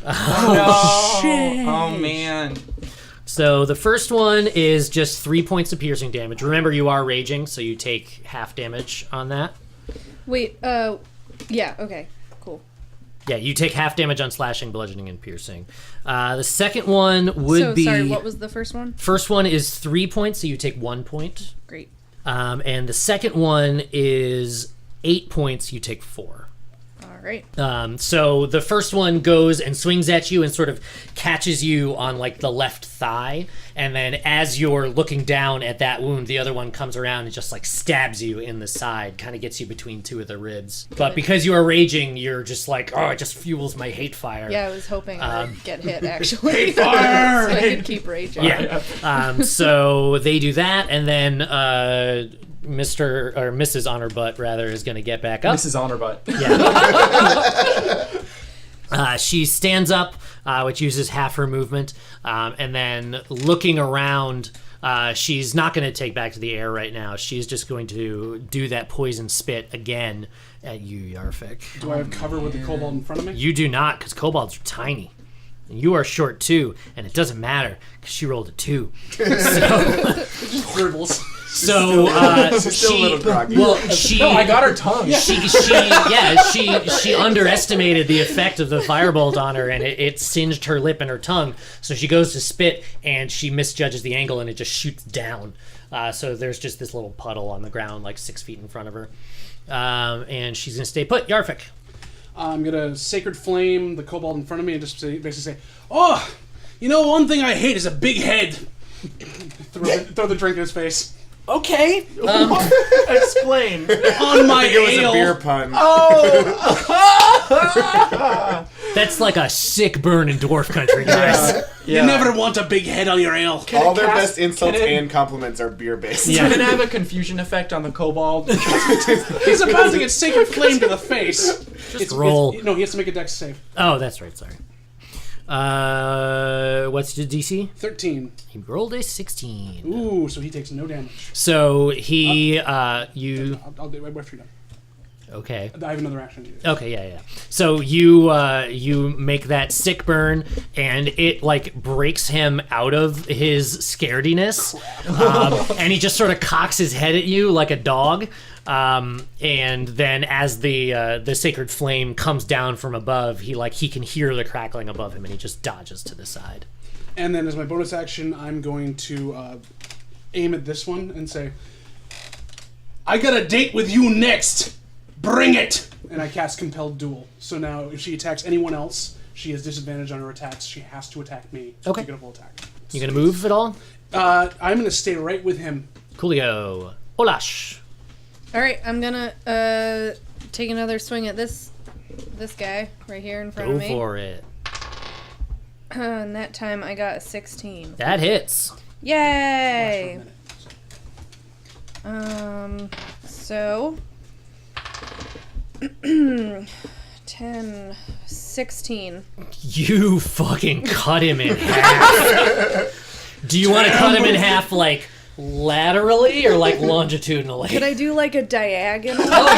Oh, shit. Oh man. So the first one is just 3 points of piercing damage. Remember, you are raging, so you take half damage on that. Wait, yeah, okay, cool. Yeah, you take half damage on slashing, bludgeoning, and piercing. The second one would be... Sorry, what was the first one? First one is 3 points, so you take 1 point. Great. And the second one is 8 points, you take 4. All right. So the first one goes and swings at you and sort of catches you on like the left thigh, and then as you're looking down at that wound, the other one comes around and just like stabs you in the side, kind of gets you between two of the ribs. But because you are raging, you're just like, oh, it just fuels my hate fire. Yeah, I was hoping I'd get hit actually. Hate fire! So I could keep raging. Yeah. So they do that, and then Mr. or Mrs. Honorbutt rather is going to get back up. Mrs. Honorbutt. Yeah. She stands up, which uses half her movement, and then looking around, she's not going to take back to the air right now. She's just going to do that poison spit again at you, Yarfik. Do I have cover with the kobold in front of me? You do not, because kobolds are tiny. And you are short too, and it doesn't matter because she rolled a 2. So, Just dribbles. so She's still a little groggy. well, she. No, I got her tongue. She underestimated the effect of the firebolt on her, and it singed her lip and her tongue. So she goes to spit, and she misjudges the angle, and it just shoots down. So there's just this little puddle on the ground, like 6 feet in front of her, and she's gonna stay put. Yarfik. I'm gonna Sacred Flame the kobold in front of me and just basically say, "Oh, you know, one thing I hate is a big head." throw the drink in his face. Okay. Explain. On my It was ale. a beer pun. That's like a sick burn in dwarf country, guys. You never want a big head on your ale. All their cast- best insults can it- and compliments are beer based. Yeah. Can it have a confusion effect on the kobold? He's about to get Sacred Flame to the face. roll. No, he has to make a dex save. Oh, that's right. Sorry. What's the DC? 13. He rolled a 16. Ooh, so he takes no damage. So he, you. I'll do it right after you're done. Okay. I have another action to do. Okay, yeah. So you make that sick burn, and it like breaks him out of his scarediness, and he just sort of cocks his head at you like a dog. And then as the sacred flame comes down from above, he can hear the crackling above him, and he just dodges to the side. And then as my bonus action, I'm going to aim at this one and say, "I got a date with you next. Bring it!" And I cast Compelled Duel. So now if she attacks anyone else, she has disadvantage on her attacks. She has to attack me to Okay. get a full attack. You gonna move at all? I'm going to stay right with him. Coolio. Olash. All right, I'm gonna take another swing at this guy right here in front Go of me. for it. And that time I got a 16. That hits. Yay! Last 1 minute. So 10, 16. You fucking cut him in half. Do you want to cut him in half like laterally or like longitudinally? Could I do like a diagonal? Oh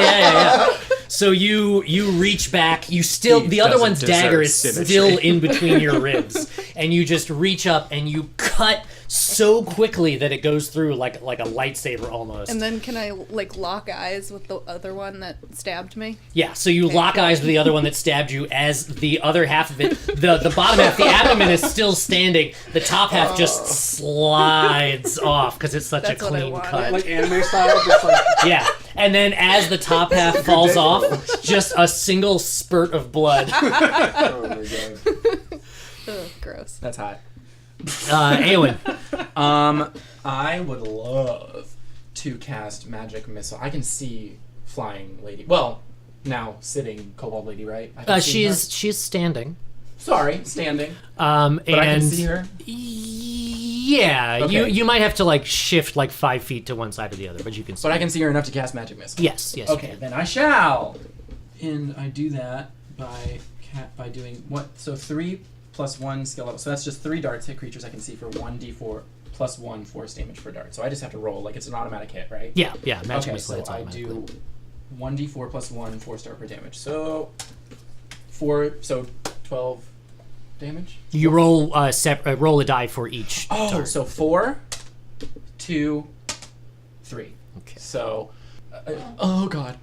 yeah. So you reach back. You still He the other doesn't one's dagger deserve is symmetry. still in between your ribs, and you just reach up and you cut so quickly that it goes through like a lightsaber almost. And then can I like lock eyes with the other one that stabbed me? Yeah, so you lock eyes with the other one that stabbed you as the other half of it, the bottom half, the abdomen is still standing. The top half just slides off because it's such That's a what I clean wanted. cut. Like anime style, just like... Yeah, and then as the top half falls off, just a single spurt of blood. Oh my god. Ugh, gross. That's hot. Aaeowyn. I would love to cast magic missile. I can see flying lady. Well, now sitting kobold lady, right? I can see She's standing. her. Sorry, standing. And But I can see her. Yeah, Okay. you might have to like shift like 5 feet to one side or the other, but you can see. But I can see her enough to cast magic missile. Yes, you Okay, can. then I shall. And I do that by doing what? So 3 plus 1 skill level. So that's just 3 darts hit creatures I can see for 1d4 plus 1 force damage per dart. So I just have to roll like it's an automatic hit, right? Yeah, magic Okay, missile so hits I automatically. do 1d4 plus 1 force dart per damage. So 4, so 12 damage. You roll roll a die for each. Oh, dart. so 4, 2, 3. Okay. So, oh god.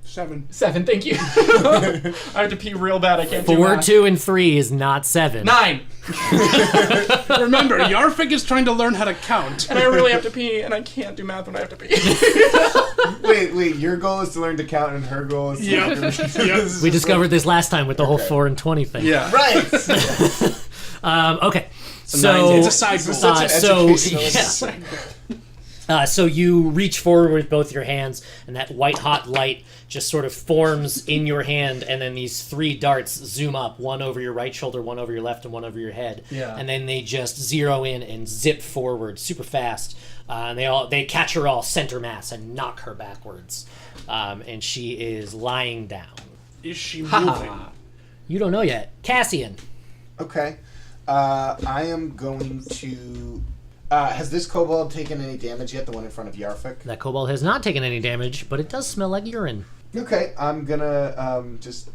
7. 7, thank you. I have to pee real bad. I can't do 4, math. 2, and 3 is not 7. 9. Remember, Yarfik is trying to learn how to count. And I really have to pee, and I can't do math when I have to pee. Wait, your goal is to learn to count, and her goal is to learn to We discovered this last time with the whole 4 and 20 thing. Yeah. Right! Okay. So So It's a side goal. Such an so educational yeah. So you reach forward with both your hands, and that white hot light just sort of forms in your hand, and then these 3 darts zoom up, one over your right shoulder, one over your left, and one over your head. Yeah. And then they just zero in and zip forward super fast. And they catch her all center mass and knock her backwards. And she is lying down. Is she moving? You don't know yet. Cassian. Okay. I am going to... has this kobold taken any damage yet, the one in front of Yarfik? That kobold has not taken any damage, but it does smell like urine. Okay, I'm gonna just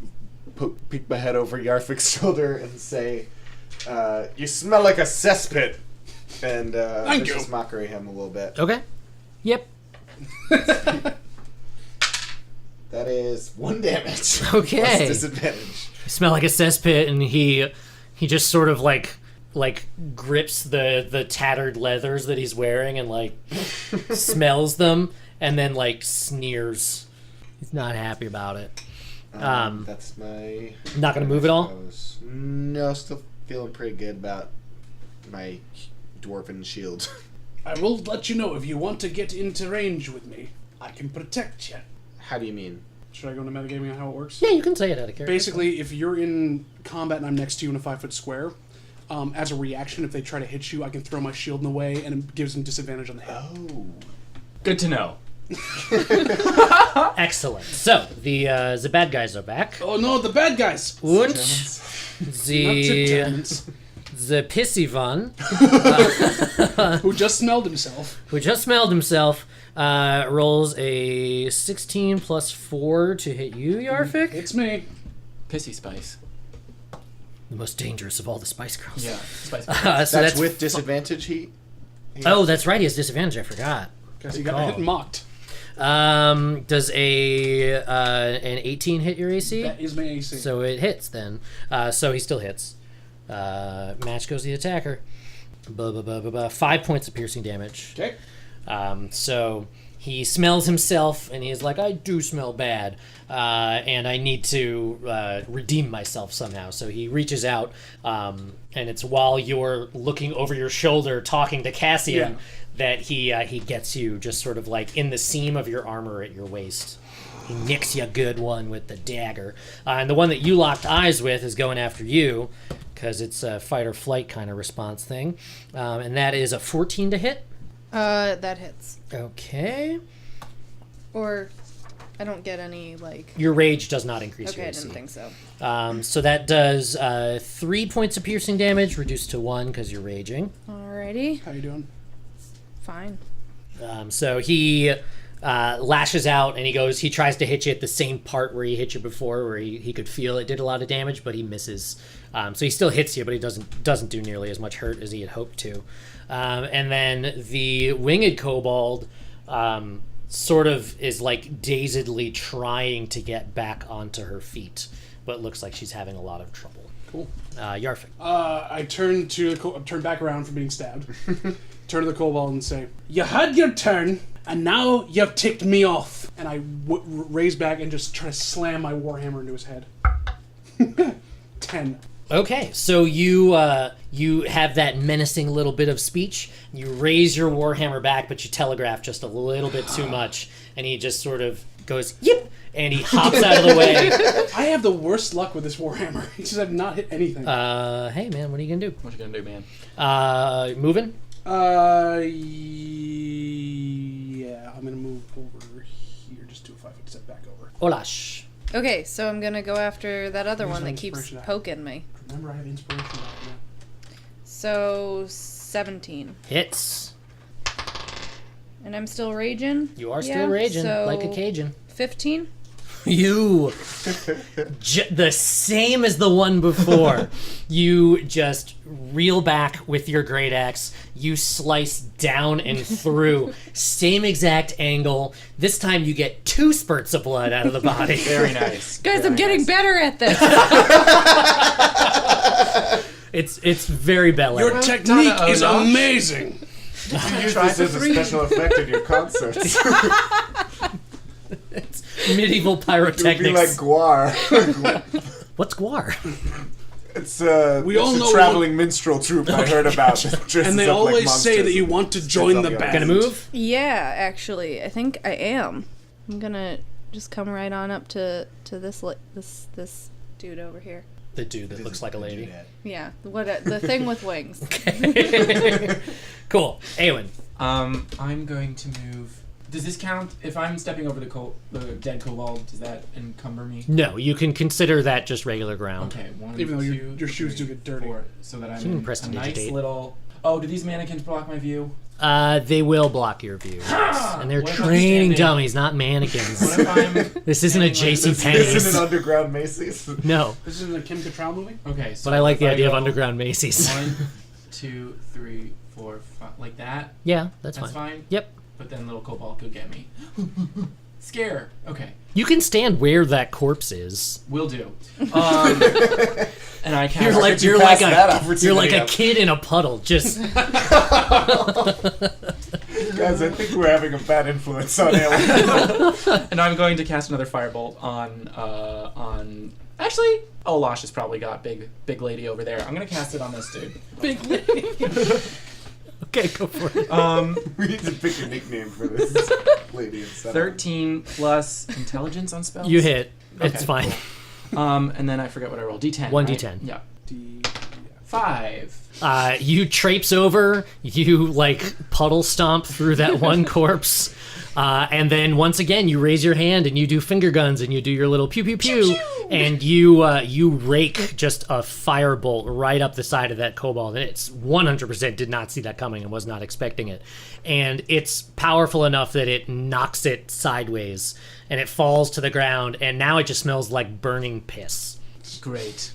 peek my head over Yarfik's shoulder and say, you smell like a cesspit. And just mockery him a little bit. Okay. Yep. That is 1 damage. Okay. Plus disadvantage. You smell like a cesspit, and he just sort of like grips the tattered leathers that he's wearing and like smells them and then like sneers. He's not happy about it. That's my... Not gonna move at all? No, still feeling pretty good about my dwarven shield. I will let you know if you want to get into range with me. I can protect you. How do you mean? Should I go into metagaming on how it works? Yeah, you can say it out of character. Basically, if you're in combat and I'm next to you in a 5-foot square, as a reaction, if they try to hit you, I can throw my shield in the way, and it gives them disadvantage on the hit. Oh. Good to know. Excellent. So the bad guys are back. Oh no, the bad guys! Und Not the Germans. the pissy one Who just smelled himself. who just smelled himself rolls a 16 plus 4 to hit you, Yarfik. It's me. Pissy spice. The most dangerous of all the Spice Girls. Yeah, spice. So That's with disadvantage, Oh, that's right. He has disadvantage. I forgot. Because you got hit and mocked. Does an 18 hit your AC? That is my AC. So it hits then. So he still hits. Match goes the attacker. 5 points of piercing damage. Okay. So he smells himself, and he is like, I do smell bad, and I need to redeem myself somehow. So he reaches out, and it's while you're looking over your shoulder talking to Cassian that he gets you just sort of like in the seam of your armor at your waist. He nicks you a good one with the dagger. And the one that you locked eyes with is going after you, because it's a fight or flight kind of response thing. And that is a 14 to hit. That hits. Okay. Or I don't get any, like... Your rage does not increase Okay, your I AC. didn't think so. So that does 3 points of piercing damage, reduced to 1 because you're raging. Alrighty. How you doing? Fine. So he lashes out, and he tries to hit you at the same part where he hit you before, where he could feel it did a lot of damage, but he misses. So he still hits you, but he doesn't do nearly as much hurt as he had hoped to. And then the winged kobold sort of is like dazedly trying to get back onto her feet, but looks like she's having a lot of trouble. Cool. Yarfik. I turn back around from being stabbed. Turn to the kobold and say, "You had your turn, and now you've ticked me off." And I raise back and just try to slam my warhammer into his head. 10. Okay, so you have that menacing little bit of speech. You raise your warhammer back, but you telegraph just a little bit too much, and he just sort of goes, "Yip!" and he hops out of the way. I have the worst luck with this warhammer. It's just I've not hit anything. Hey man, what are you gonna do? What you gonna do, man? Moving. Yeah, I'm gonna move over here. Just do a 5-foot step back over. Olash. Okay, so I'm gonna go after that other Here's one my that keeps inspiration die. poking me. Remember, I have inspiration right now. So 17. Hits. And I'm still raging? You are still raging, so like a Cajun. 15? You, the same as the one before. You just reel back with your great axe. You slice down and through. Same exact angle. This time you get 2 spurts of blood out of the body. Very nice. Guys, Very I'm getting nice. better at this. It's very belly. Your technique is amazing. You use this as a special effect in your concerts. It's medieval It would pyrotechnics. be like guar. What's guar? It's We all it's know a traveling minstrel troupe I heard about. And they always say that you want to join the band. Gonna move? Yeah, actually, I think I am. I'm gonna just come right on up to this this dude over here. The dude that looks like a lady. Yeah, the thing with wings. Cool. Aaeowyn. I'm going to move. Does this count if I'm stepping over the dead kobold? Does that encumber me? No, you can consider that just regular ground. Okay, 1, Even though 2, your shoes 3, do get dirty. 4, so that I'm can in press a nice digitate. little. Oh, do these mannequins block my view? They will block your view. Yes. And they're What if I'm training standing- dummies, not mannequins. What if I'm? This isn't a standing like JC this? Penney's. This isn't an underground Macy's. No, This isn't a Kim Cattrall movie? Okay, so but I like the if idea of go underground Macy's. 1, 2, 3, 4, 5, like that. Yeah, that's That's fine. fine. Yep. But then little kobold could get me. Scare. Okay, You can stand where that corpse is. will do. And I cast. You're like that a kid in a puddle, just Guys, I think we're having a bad influence on Aaeowyn. And I'm going to cast another firebolt on. Actually, Olash has probably got big lady over there. I'm gonna cast it on this dude. Big lady. okay, go for it. We need to pick a nickname for this lady. 13 plus intelligence on spells. You hit. It's Okay, fine. And then I forget what I rolled. D10. 1d10. Right? Yeah. 5. You traipse over, you like puddle stomp through that one corpse, and then once again you raise your hand and you do finger guns and you do your little pew pew pew, and you rake just a firebolt right up the side of that kobold, and it's 100% did not see that coming and was not expecting it, and it's powerful enough that it knocks it sideways and it falls to the ground, and now it just smells like burning piss. Great.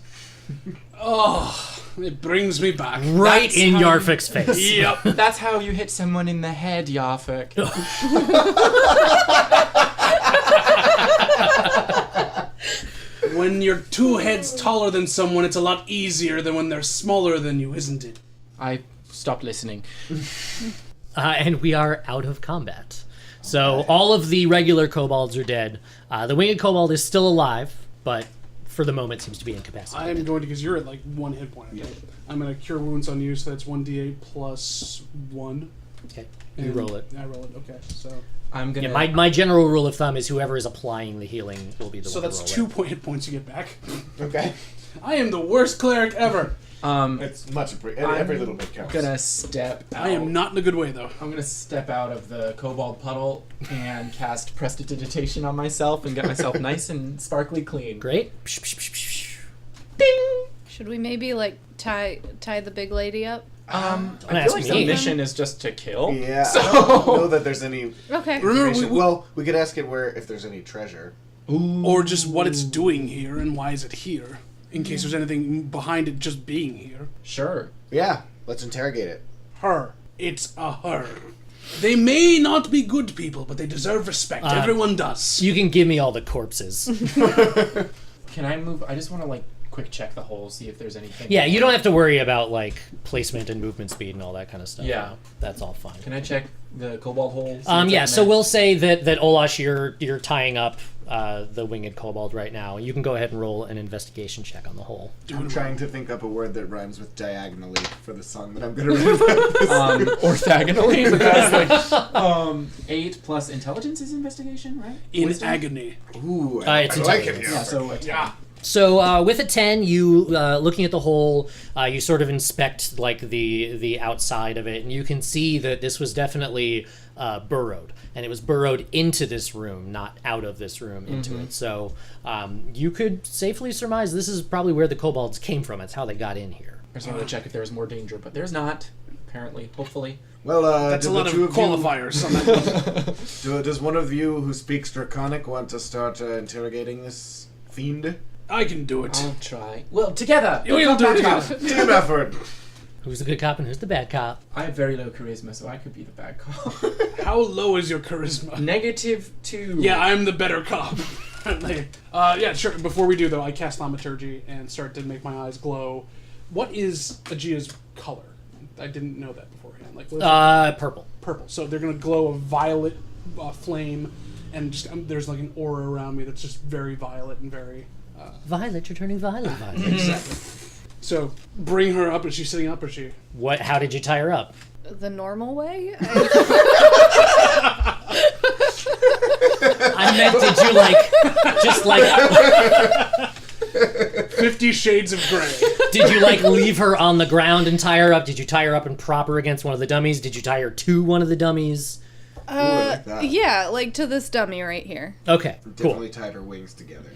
Oh, it brings me back. Right That's in how- Yarfik's face. Yep. That's how you hit someone in the head, Yarfik. When you're 2 heads taller than someone, it's a lot easier than when they're smaller than you, isn't it? I stopped listening. And we are out of combat. So all of the regular kobolds are dead. The winged kobold is still alive, but for the moment seems to be incapacitated. I'm going to, because you're at like 1 hit point. I think. I'm going to cure wounds on you, so that's 1d8 plus 1. Okay, you And roll it. I roll it, okay. So I'm gonna. Yeah, my general rule of thumb is whoever is applying the healing will be the one that's to roll 2 hit points you get back. Okay. I am the worst cleric ever. It's much every little bit counts. gonna step out. I am not in a good way, though. I'm gonna step out of the kobold puddle and cast prestidigitation on myself and get myself nice and sparkly clean. it. Great. Should we maybe like tie the big lady up? I ask feel like me. the mission is just to kill. Yeah, So- I don't know that there's any Okay. Remember, information. Well, we could ask it if there's any treasure. or just what it's doing here and why is it here, in case there's anything behind it just being here. Sure. Yeah, let's interrogate it. Her. It's a her. They may not be good people, but they deserve respect. Everyone does. You can give me all the corpses. Can I move? I just want to like quick check the hole, see if there's anything. Yeah, you don't have to worry about like placement and movement speed and all that kind of stuff. Yeah. No, that's all fine. Can I check the kobold hole? See Yeah, what's so in there? we'll say that Olash, you're tying up the winged kobold right now. You can go ahead and roll an investigation check on the hole. I'm trying to think up a word that rhymes with diagonally for the song that I'm going to read about this. Orthogonally, but that's like 8 plus intelligence is investigation, right? In Wisdom? agony. Ooh, It's I like it intelligence. here. Yeah, so a 10. So with a 10, you looking at the hole, you sort of inspect like the outside of it, and you can see that this was definitely burrowed, and it was burrowed into this room, not out of this room into it. So you could safely surmise this is probably where the kobolds came from. It's how they got in here. I just wanted to check if there was more danger, but there's not. Apparently, hopefully. Well, that's a lot of qualifiers on that. Does one of you who speaks Draconic want to start interrogating this fiend? I can do it. I'll try. Well, together. We'll do it together. Team effort. Who's the good cop and who's the bad cop? I have very low charisma, so I could be the bad cop. How low is your charisma? -2. Yeah, I'm the better cop. Yeah, sure. Before we do, though, I cast Thaumaturgy and start to make my eyes glow. What is Aegea's color? I didn't know that beforehand. Like, Purple. Purple. So they're going to glow a violet flame, and just there's like an aura around me that's just very violet and very... Violet, you're turning violet. Exactly. So, bring her up. Is she sitting up, or is she... What? How did you tie her up? The normal way? I meant, did you just 50 Shades of Grey. Did you leave her on the ground and tie her up? Did you tie her up and prop her against one of the dummies? Did you tie her to one of the dummies? Like that. Yeah, like to this dummy right here. Okay, Definitely cool. tied her wings together.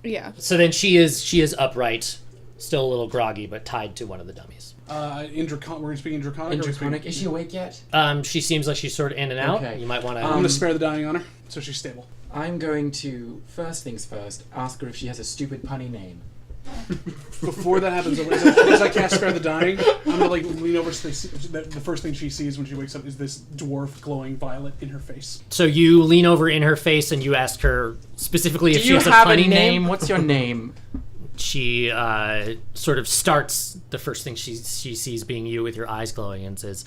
Yeah. So then she is upright, still a little groggy, but tied to one of the dummies. We're speaking Draconic. Draconic. Is she awake yet? She seems like she's sort of in and out. Okay. You might want to... I'm going to spare the dying on her, so she's stable. I'm going to, first things first, ask her if she has a stupid punny name. Before that happens, as I cast Spare the Dying, I'm going to lean over so the first thing she sees when she wakes up is this dwarf glowing violet in her face. So you lean over in her face and you ask her specifically if she has a funny name. What's your name? She sort of starts, the first thing she sees being you with your eyes glowing, and says,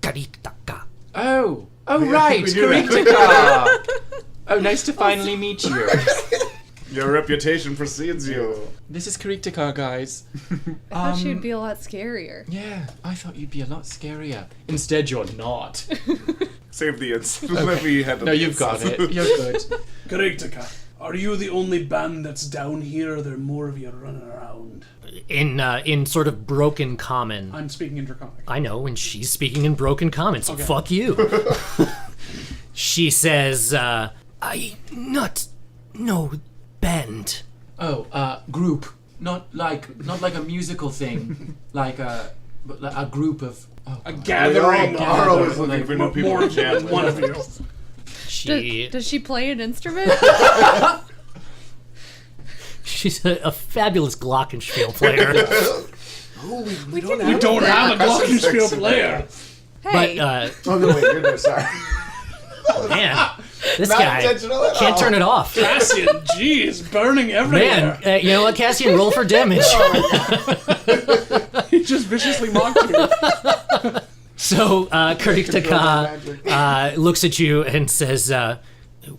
Kariktaka. Oh, right, Kariktaka. Oh, nice to finally meet you. Your reputation precedes you. This is Kariktaka, guys. I thought she'd be a lot scarier. Yeah, I thought you'd be a lot scarier. Instead, you're not. Save the insult. Let me handle No, you've got it. You're good. Kariktaka, are you the only band that's down here, or are there more of you running around? In sort of broken common. I'm speaking in Draconic. I know, and she's speaking in broken common, so Okay. fuck you. She says, I not know band. Oh, group. Not like a musical thing. like a group of... Oh, A God. gathering. We are always looking for new people More to jam than with. one of you. Does she play an instrument? She's a fabulous glockenspiel player. We We don't have a glockenspiel player. Hey, Oh, no, wait, you're there, sorry. Man, this Not guy intentional at can't all. turn it off. Cassian, geez, burning everywhere. Man, you know what, Cassian? Roll for damage. He just viciously mocked you. So, Kariktaka looks at you and says,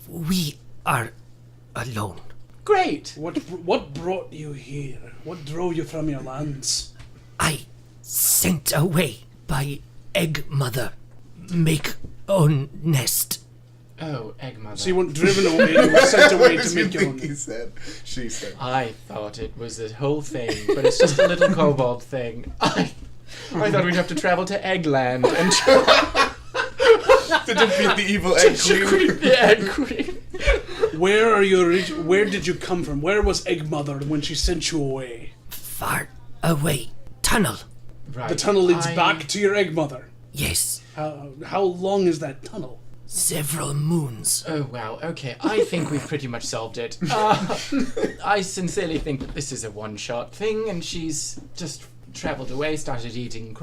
we are alone. Great. What brought you here? What drove you from your lands? I sent away by egg mother. Make own nest. Oh, egg mother. So you weren't driven away, you were sent away to You make your think own. he said? She said. I thought it was a whole thing, but it's just a little kobold thing. I thought we'd have to travel to Eggland and To defeat the evil egg queen. the egg queen. Where did you come from? Where was Egg Mother when she sent you away? Far away. Tunnel. Right. The tunnel leads back to your Egg Mother. Yes. How long is that tunnel? Several moons. Oh, wow. Okay, I think we've pretty much solved it. I sincerely think that this is a one-shot thing, and she's just traveled away, started eating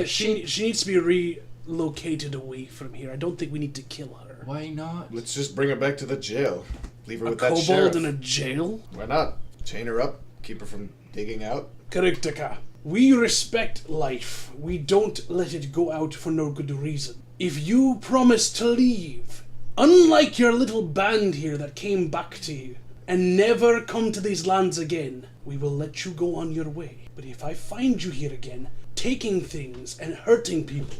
She needs to be relocated away from here. I don't think we need to kill her. Why not? Let's just bring her back to the jail. Leave her A with that kobold sheriff. in a jail? Why not? Chain her up. Keep her from digging out. Kariktaka, we respect life. We don't let it go out for no good reason. If you promise to leave, unlike your little band here that came back to you, and never come to these lands again, we will let you go on your way. But if I find you here again, taking things and hurting people,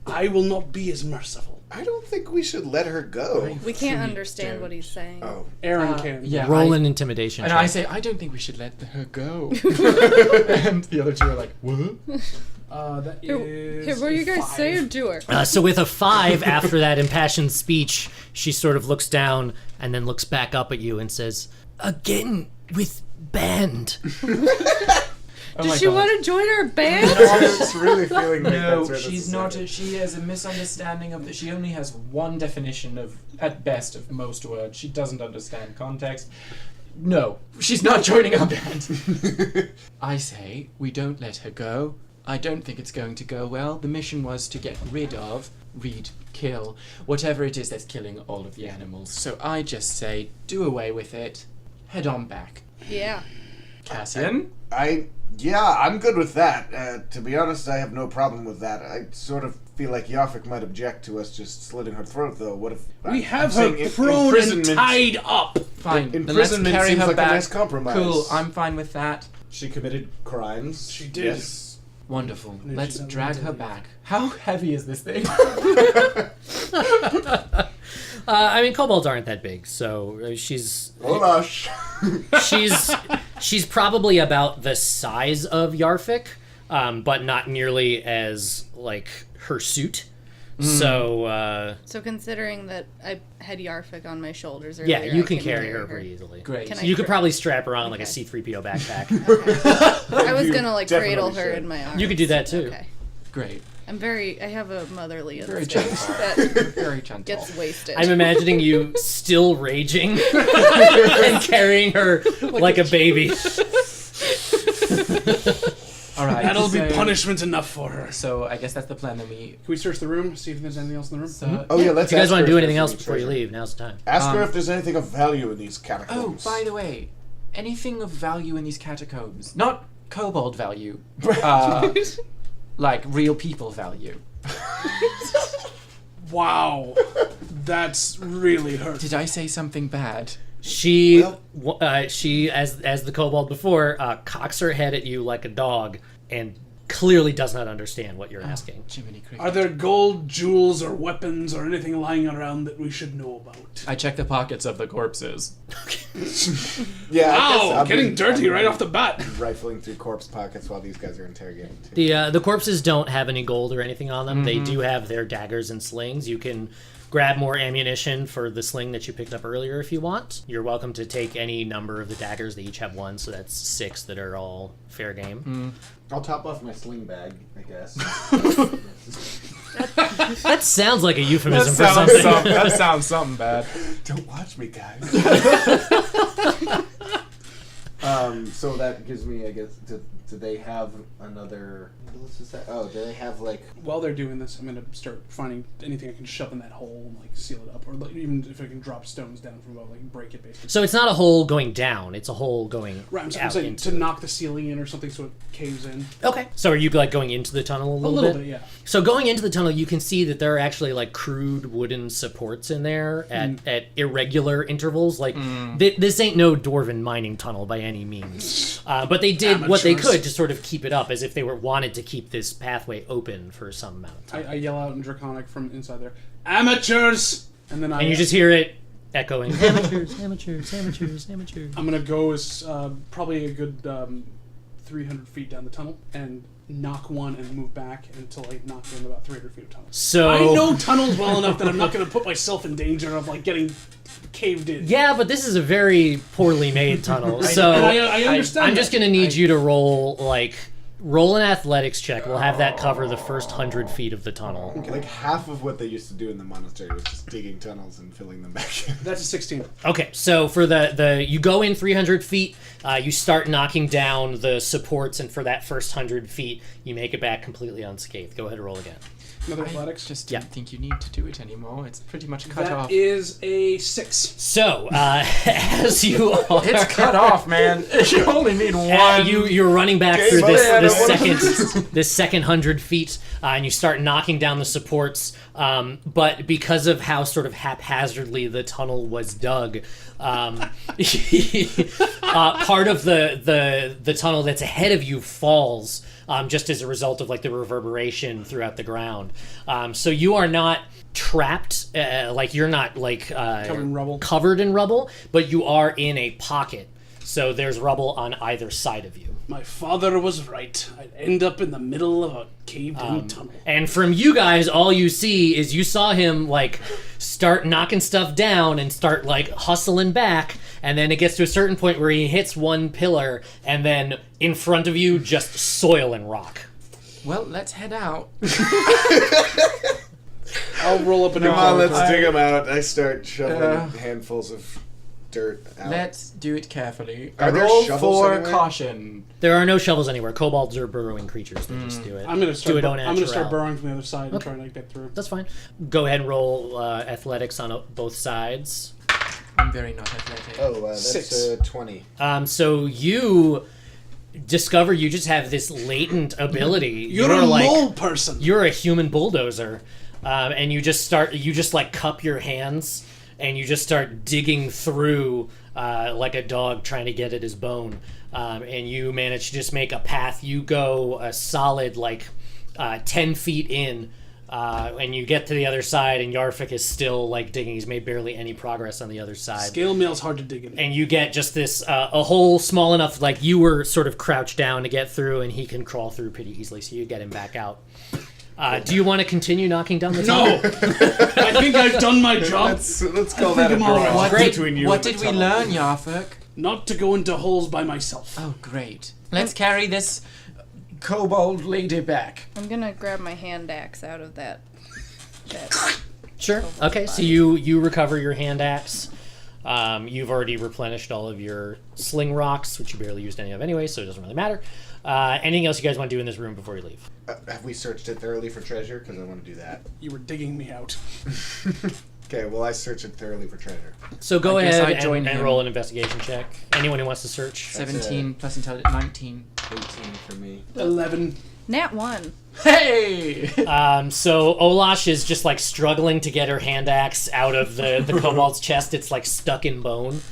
I will not be as merciful. I don't think we should let her go. We can't understand what he's saying. Oh. Aaron can. Yeah. Roll an intimidation And check. I say, I don't think we should let her go. And the other two are like, what? That is. What are you guys 5. saying to her? So with a 5 after that impassioned speech, she sort of looks down and then looks back up at you and says, "Again with band." Oh Does she want to join our band? It's really feeling like No, that's where she's this not. is She has a misunderstanding of that. She only has one definition of, at best, of most words. She doesn't understand context. No, she's not joining our band. I say we don't let her go. I don't think it's going to go well. The mission was to get rid of, kill, whatever it is that's killing all of the animals. So I just say, do away with it. Head on back. Yeah. Cassian? I'm good with that. To be honest, I have no problem with that. I sort of feel like Yarfik might object to us just slitting her throat, though. What if We I'm have saying her prone and tied up. Fine. Then let's Imprisonment carry seems her like back. a nice compromise. Cool, I'm fine with that. She committed crimes. She did. Yes. Wonderful. No, Let's she's not drag her mentally. back. How heavy is this thing? I mean, kobolds aren't that big, so she's Olash. she's probably about the size of Yarfik, but not nearly as like her suit. So So considering that I had Yarfik on my shoulders earlier, yeah, you I can carry her pretty easily. Great. Can So I you could cr- probably strap her on like a Okay. C-3PO backpack. I was You gonna like definitely cradle her should. in my arms. You could do that too. Okay. Great. I have a motherly Very instinct gentle. that Very gentle. gets wasted. I'm imagining you still raging and carrying her like a baby. All right. That'll be so- punishment enough for her. So I guess that's the plan. Then Can we search the room, see if there's anything else in the room? So, Oh yeah, let's If you guys ask want her to do if anything there's else any before you treasure. leave, now's the time. Ask her if there's anything of value in these Oh, catacombs. by the way, anything of value in these catacombs? Not kobold value. Like real people value. Wow. That's really hurt. Did I say something bad? She as the kobold before cocks her head at you like a dog and clearly does not understand what you're asking. Jiminy Cricket. Are there gold, jewels, or weapons, or anything lying around that we should know about? I check the pockets of the corpses. Yeah, I guess Wow, I'll getting be- dirty I'll right be off the bat. Rifling through corpse pockets while these guys are interrogating too. The corpses don't have any gold or anything on them. They do have their daggers and slings. You can grab more ammunition for the sling that you picked up earlier if you want. You're welcome to take any number of the daggers. They each have one, so that's 6 that are all fair game. I'll top off my sling bag, I guess. That sounds like a euphemism for something. that sounds something bad. Don't watch me, guys. So that gives me, I guess, do they have another? Let's just say, do they have like? While they're doing this, I'm gonna start finding anything I can shove in that hole and like seal it up, or like, even if I can drop stones down from above, like break it basically. So it's not a hole going down; it's a hole going Right, I'm out saying into to it. knock the ceiling in or something so it caves in. Okay. So are you like going into the tunnel a A little, little bit, yeah. So going into the tunnel, you can see that there are actually like crude wooden supports in there at irregular intervals. Like this ain't no dwarven mining tunnel by any means, but they did what they Amateurs. could to sort of keep it up, as if they wanted to keep this pathway open for some amount of time. I yell out in Draconic from inside there, "Amateurs!" And then And you just hear it echoing, amateurs, amateurs, amateurs, amateurs. I'm gonna go as probably a good 300 feet down the tunnel and knock one and move back until I knock in about 300 feet of tunnel. So I know tunnels well enough that I'm not gonna put myself in danger of like getting caved in. Yeah, but this is a very poorly made tunnel. So And I understand. I'm just that. gonna need you to roll an athletics check. We'll have that cover the first 100 feet of the tunnel. Like half of what they used to do in the monastery was just digging tunnels and filling them back in. That's a 16. Okay, so for the you go in 300 feet, you start knocking down the supports, and for that first 100 feet, you make it back completely unscathed. Go ahead and roll again. Another I athletics. just didn't think you need to do it anymore. It's pretty much cut That off. is a 6. So as you are, It's cut off, man. You only need one. you're running back Game through over. this this second 100 feet, and you start knocking down the supports. But because of how sort of haphazardly the tunnel was dug, part of the tunnel that's ahead of you falls, just as a result of like the reverberation throughout the ground. So you are not trapped, like you're not like covered in rubble, but you are in a pocket. So there's rubble on either side of you. My father was right. I'd end up in the middle of a caved-in tunnel. And from you guys, all you see is you saw him like start knocking stuff down and start like hustling back, and then it gets to a certain point where he hits one pillar, and then in front of you, just soil and rock. Well, let's head out. I'll roll up and Come on, let's dig them out. I start shoveling handfuls of dirt out. Let's do it carefully. Are there Roll shovels for anywhere? caution. There are no shovels anywhere. Kobolds are burrowing creatures. They just do it. I'm gonna start. do it au I'm gonna start naturel. burrowing from the other side and trying to get through. That's fine. Go ahead and roll athletics on both sides. I'm very not athletic. Oh, that's 6. 20. So you discover you just have this latent ability. You're a mole person. You're a human bulldozer, and you just like cup your hands, and you just start digging through like a dog trying to get at his bone, and you manage to just make a path. You go a solid like 10 feet in. And you get to the other side, and Yarfik is still like digging. He's made barely any progress on the other side. Scale mail's hard to dig in. And you get just this a hole small enough, like you were sort of crouched down to get through, and he can crawl through pretty easily. So you get him back out. Do you want to continue knocking down the tunnel? No, I think I've done my job. Let's call that a draw. What between you what and the did we tunnel. learn, Yarfik? Not to go into holes by myself. Oh, great. Let's carry this kobold lady back. I'm gonna grab my hand axe out of that. Sure. Okay, so you recover your hand axe. You've already replenished all of your sling rocks, which you barely used any of anyway, so it doesn't really matter. Anything else you guys want to do in this room before you leave? Have we searched it thoroughly for treasure? Because I want to do that. You were digging me out. Okay, well, I search it thoroughly for treasure. So go I guess ahead I join and him. roll an investigation check. Anyone who wants to search. 17 plus intelligence, 19. 18 for me. 11. Nat 1. Hey! So Olash is just like struggling to get her hand axe out of the kobold's chest. It's like stuck in bone.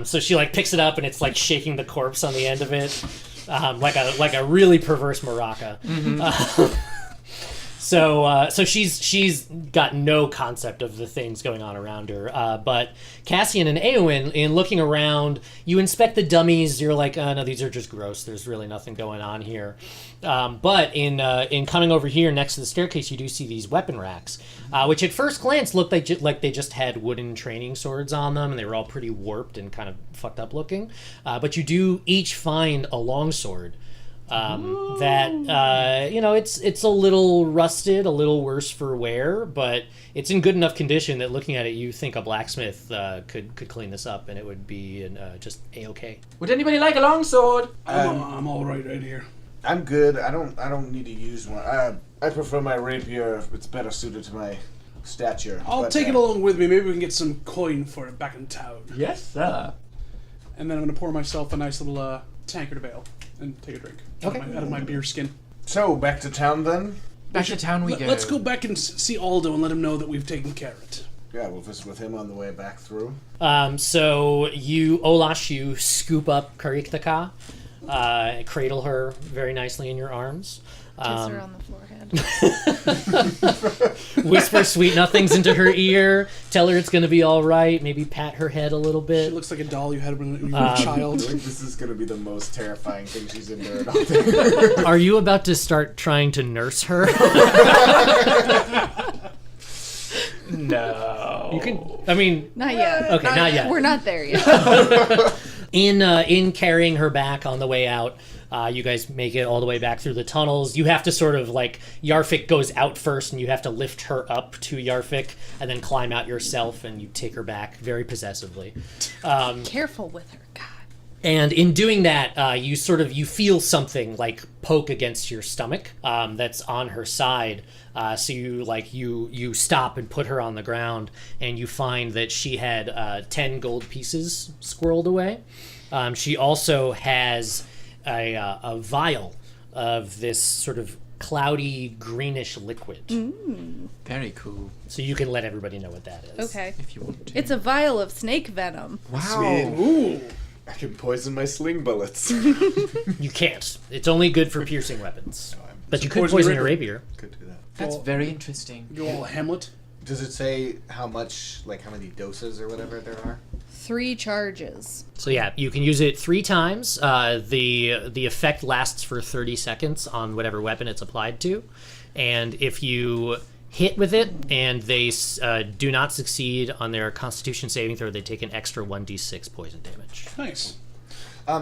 So she like picks it up, and it's like shaking the corpse on the end of it, like a really perverse maraca. So she's got no concept of the things going on around her. But Cassian and Aaeowyn, in looking around, you inspect the dummies. You're like, no, these are just gross. There's really nothing going on here. But in coming over here next to the staircase, you do see these weapon racks, which at first glance looked like they just had wooden training swords on them, and they were all pretty warped and kind of fucked up looking. But you do each find a longsword. That it's a little rusted, a little worse for wear, but it's in good enough condition that looking at it, you think a blacksmith could clean this up, and it would be just a-okay. Would anybody like a longsword? I'm all right here. I'm good. I don't need to use one. I prefer my rapier. It's better suited to my stature. I'll take it along with me. Maybe we can get some coin for it back in town. Yes, sir. And then I'm going to pour myself a nice little tankard of ale and take a drink. Okay. Out of my beer skin. So, back to town then? Back to town we go. Let's go back and see Aldo and let him know that we've taken care of it. Yeah, we'll visit with him on the way back through. So Olash, you scoop up Kariktaka, cradle her very nicely in your arms. Kiss her on the forehead. Whisper sweet nothings into her ear. Tell her it's going to be all right. Maybe pat her head a little She bit. looks like a doll you had when you were a child. I think this is going to be the most terrifying thing she's endured all day. Are you about to start trying to nurse her? No. You can. I mean, Not yet. okay, not yet. We're not there yet. In carrying her back on the way out, you guys make it all the way back through the tunnels. You have to sort of like, Yarfik goes out first, and you have to lift her up to Yarfik, and then climb out yourself, and you take her back very possessively. Careful with her, God. And in doing that, you feel something like poke against your stomach that's on her side. So you stop and put her on the ground, and you find that she had 10 gold pieces squirreled away. She also has a vial of this sort of cloudy greenish liquid. Very cool. So you can let everybody know what that is. Okay. If you want to. It's a vial of snake venom. Wow. Sweet. Ooh. I can poison my sling bullets. You can't. It's only good for piercing weapons. But you could poison poison your your rapier. Could do that. That's very interesting. Go all Hamlet. Does it say how much, like how many doses or whatever there are? 3 charges. So yeah, you can use it 3 times. The effect lasts for 30 seconds on whatever weapon it's applied to. And if you hit with it and they do not succeed on their Constitution saving throw, they take an extra 1d6 poison damage. Nice.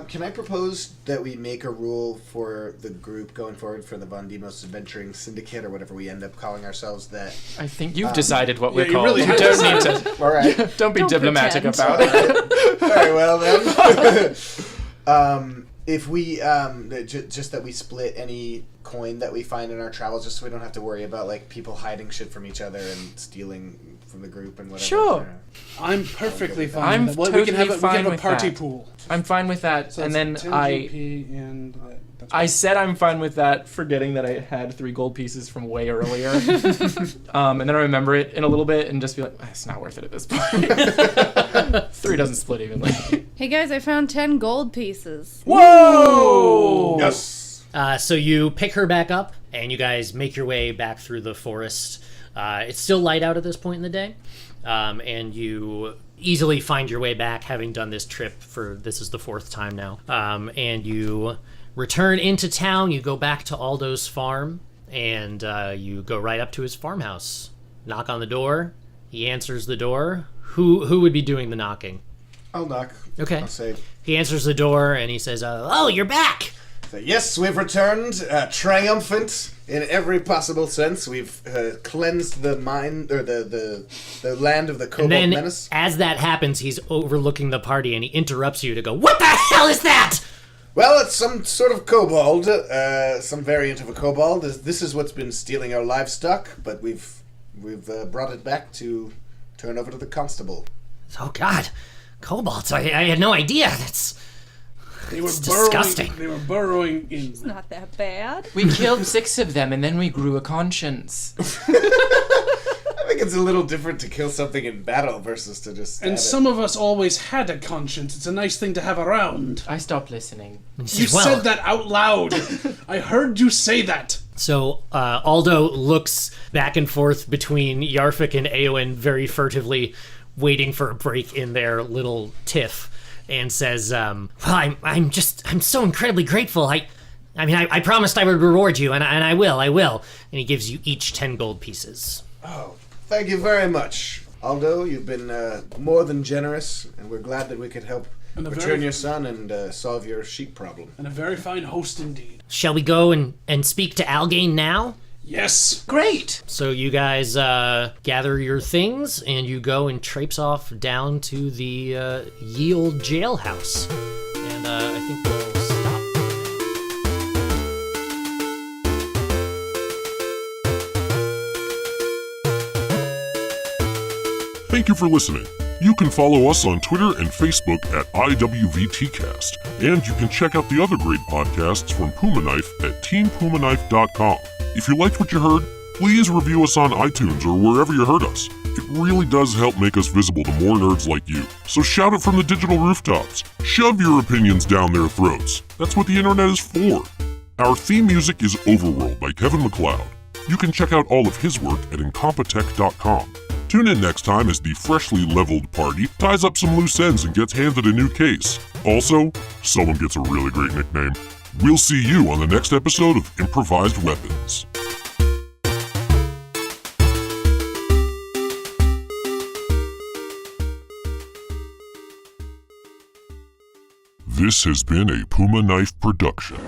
Can I propose that we make a rule for the group going forward for the Von Daemos Adventuring Syndicate or whatever we end up calling ourselves that... I think you've decided what we're you called. really You have don't need to. All right. Don't be Don't diplomatic pretend. about it. Very well, then. If we... just that we split any coin that we find in our travels, just so we don't have to worry about like people hiding shit from each other and stealing from the group and whatever. Sure. I'm perfectly fine. I'm with that. Well, we can have totally we can fine have a with party that. pool. I'm fine with that. So and that's then 10 GP and that's I said I'm fine with that, forgetting that I had 3 gold pieces from way earlier. And then I remember it in a little bit and just be like, it's not worth it at this point. 3 doesn't split evenly. Hey guys, I found 10 gold pieces. Whoa! Yes. So you pick her back up, and you guys make your way back through the forest. It's still light out at this point in the day, and you easily find your way back, having done this trip this is the 4th time now. And you return into town. You go back to Aldo's farm, and you go right up to his farmhouse. Knock on the door. He answers the door. Who would be doing the knocking? I'll knock. Okay. I'll say, He answers the door, and he says, "Oh, you're back!" yes, we've returned, triumphant in every possible sense. We've cleansed the mind, or the land of the And kobold then, menace. as that happens, he's overlooking the party, and he interrupts you to go, "What the hell is that?" Well, it's some sort of kobold, some variant of a kobold. This is what's been stealing our livestock, but we've brought it back to turn over to the constable. Oh, God. Kobolds. I had no idea. That's They were It's burrowing. disgusting. They were burrowing in. It's not that bad. We killed 6 of them and then we grew a conscience. I think it's a little different to kill something in battle versus to just stab And it. some of us always had a conscience. It's a nice thing to have around. I stopped listening. You said that out loud. I heard you say that. So Aldo looks back and forth between Yarfik and Aaeowyn very furtively, waiting for a break in their little tiff, and says, "Well, I'm so incredibly grateful. I promised I would reward you, and I will. And he gives you each 10 gold pieces. Oh, thank you very much. Aldo, you've been more than generous, and we're glad that we could help And a return very- your son and solve your sheep problem. And a very fine host indeed. Shall we go and speak to Algain now?" Yes. Great! So you guys gather your things, and you go and traipse off down to the ye old jailhouse. And I think we'll stop. Thank you for listening. You can follow us on Twitter and Facebook at IWVTcast, and you can check out the other great podcasts from Puma Knife at teampumaknife.com. If you liked what you heard, please review us on iTunes or wherever you heard us. It really does help make us visible to more nerds like you. So shout it from the digital rooftops. Shove your opinions down their throats. That's what the internet is for. Our theme music is Overworld by Kevin MacLeod. You can check out all of his work at incompetech.com. Tune in next time as the freshly leveled party ties up some loose ends and gets handed a new case. Also, someone gets a really great nickname. We'll see you on the next episode of Improvised Weapons. This has been a Puma Knife production.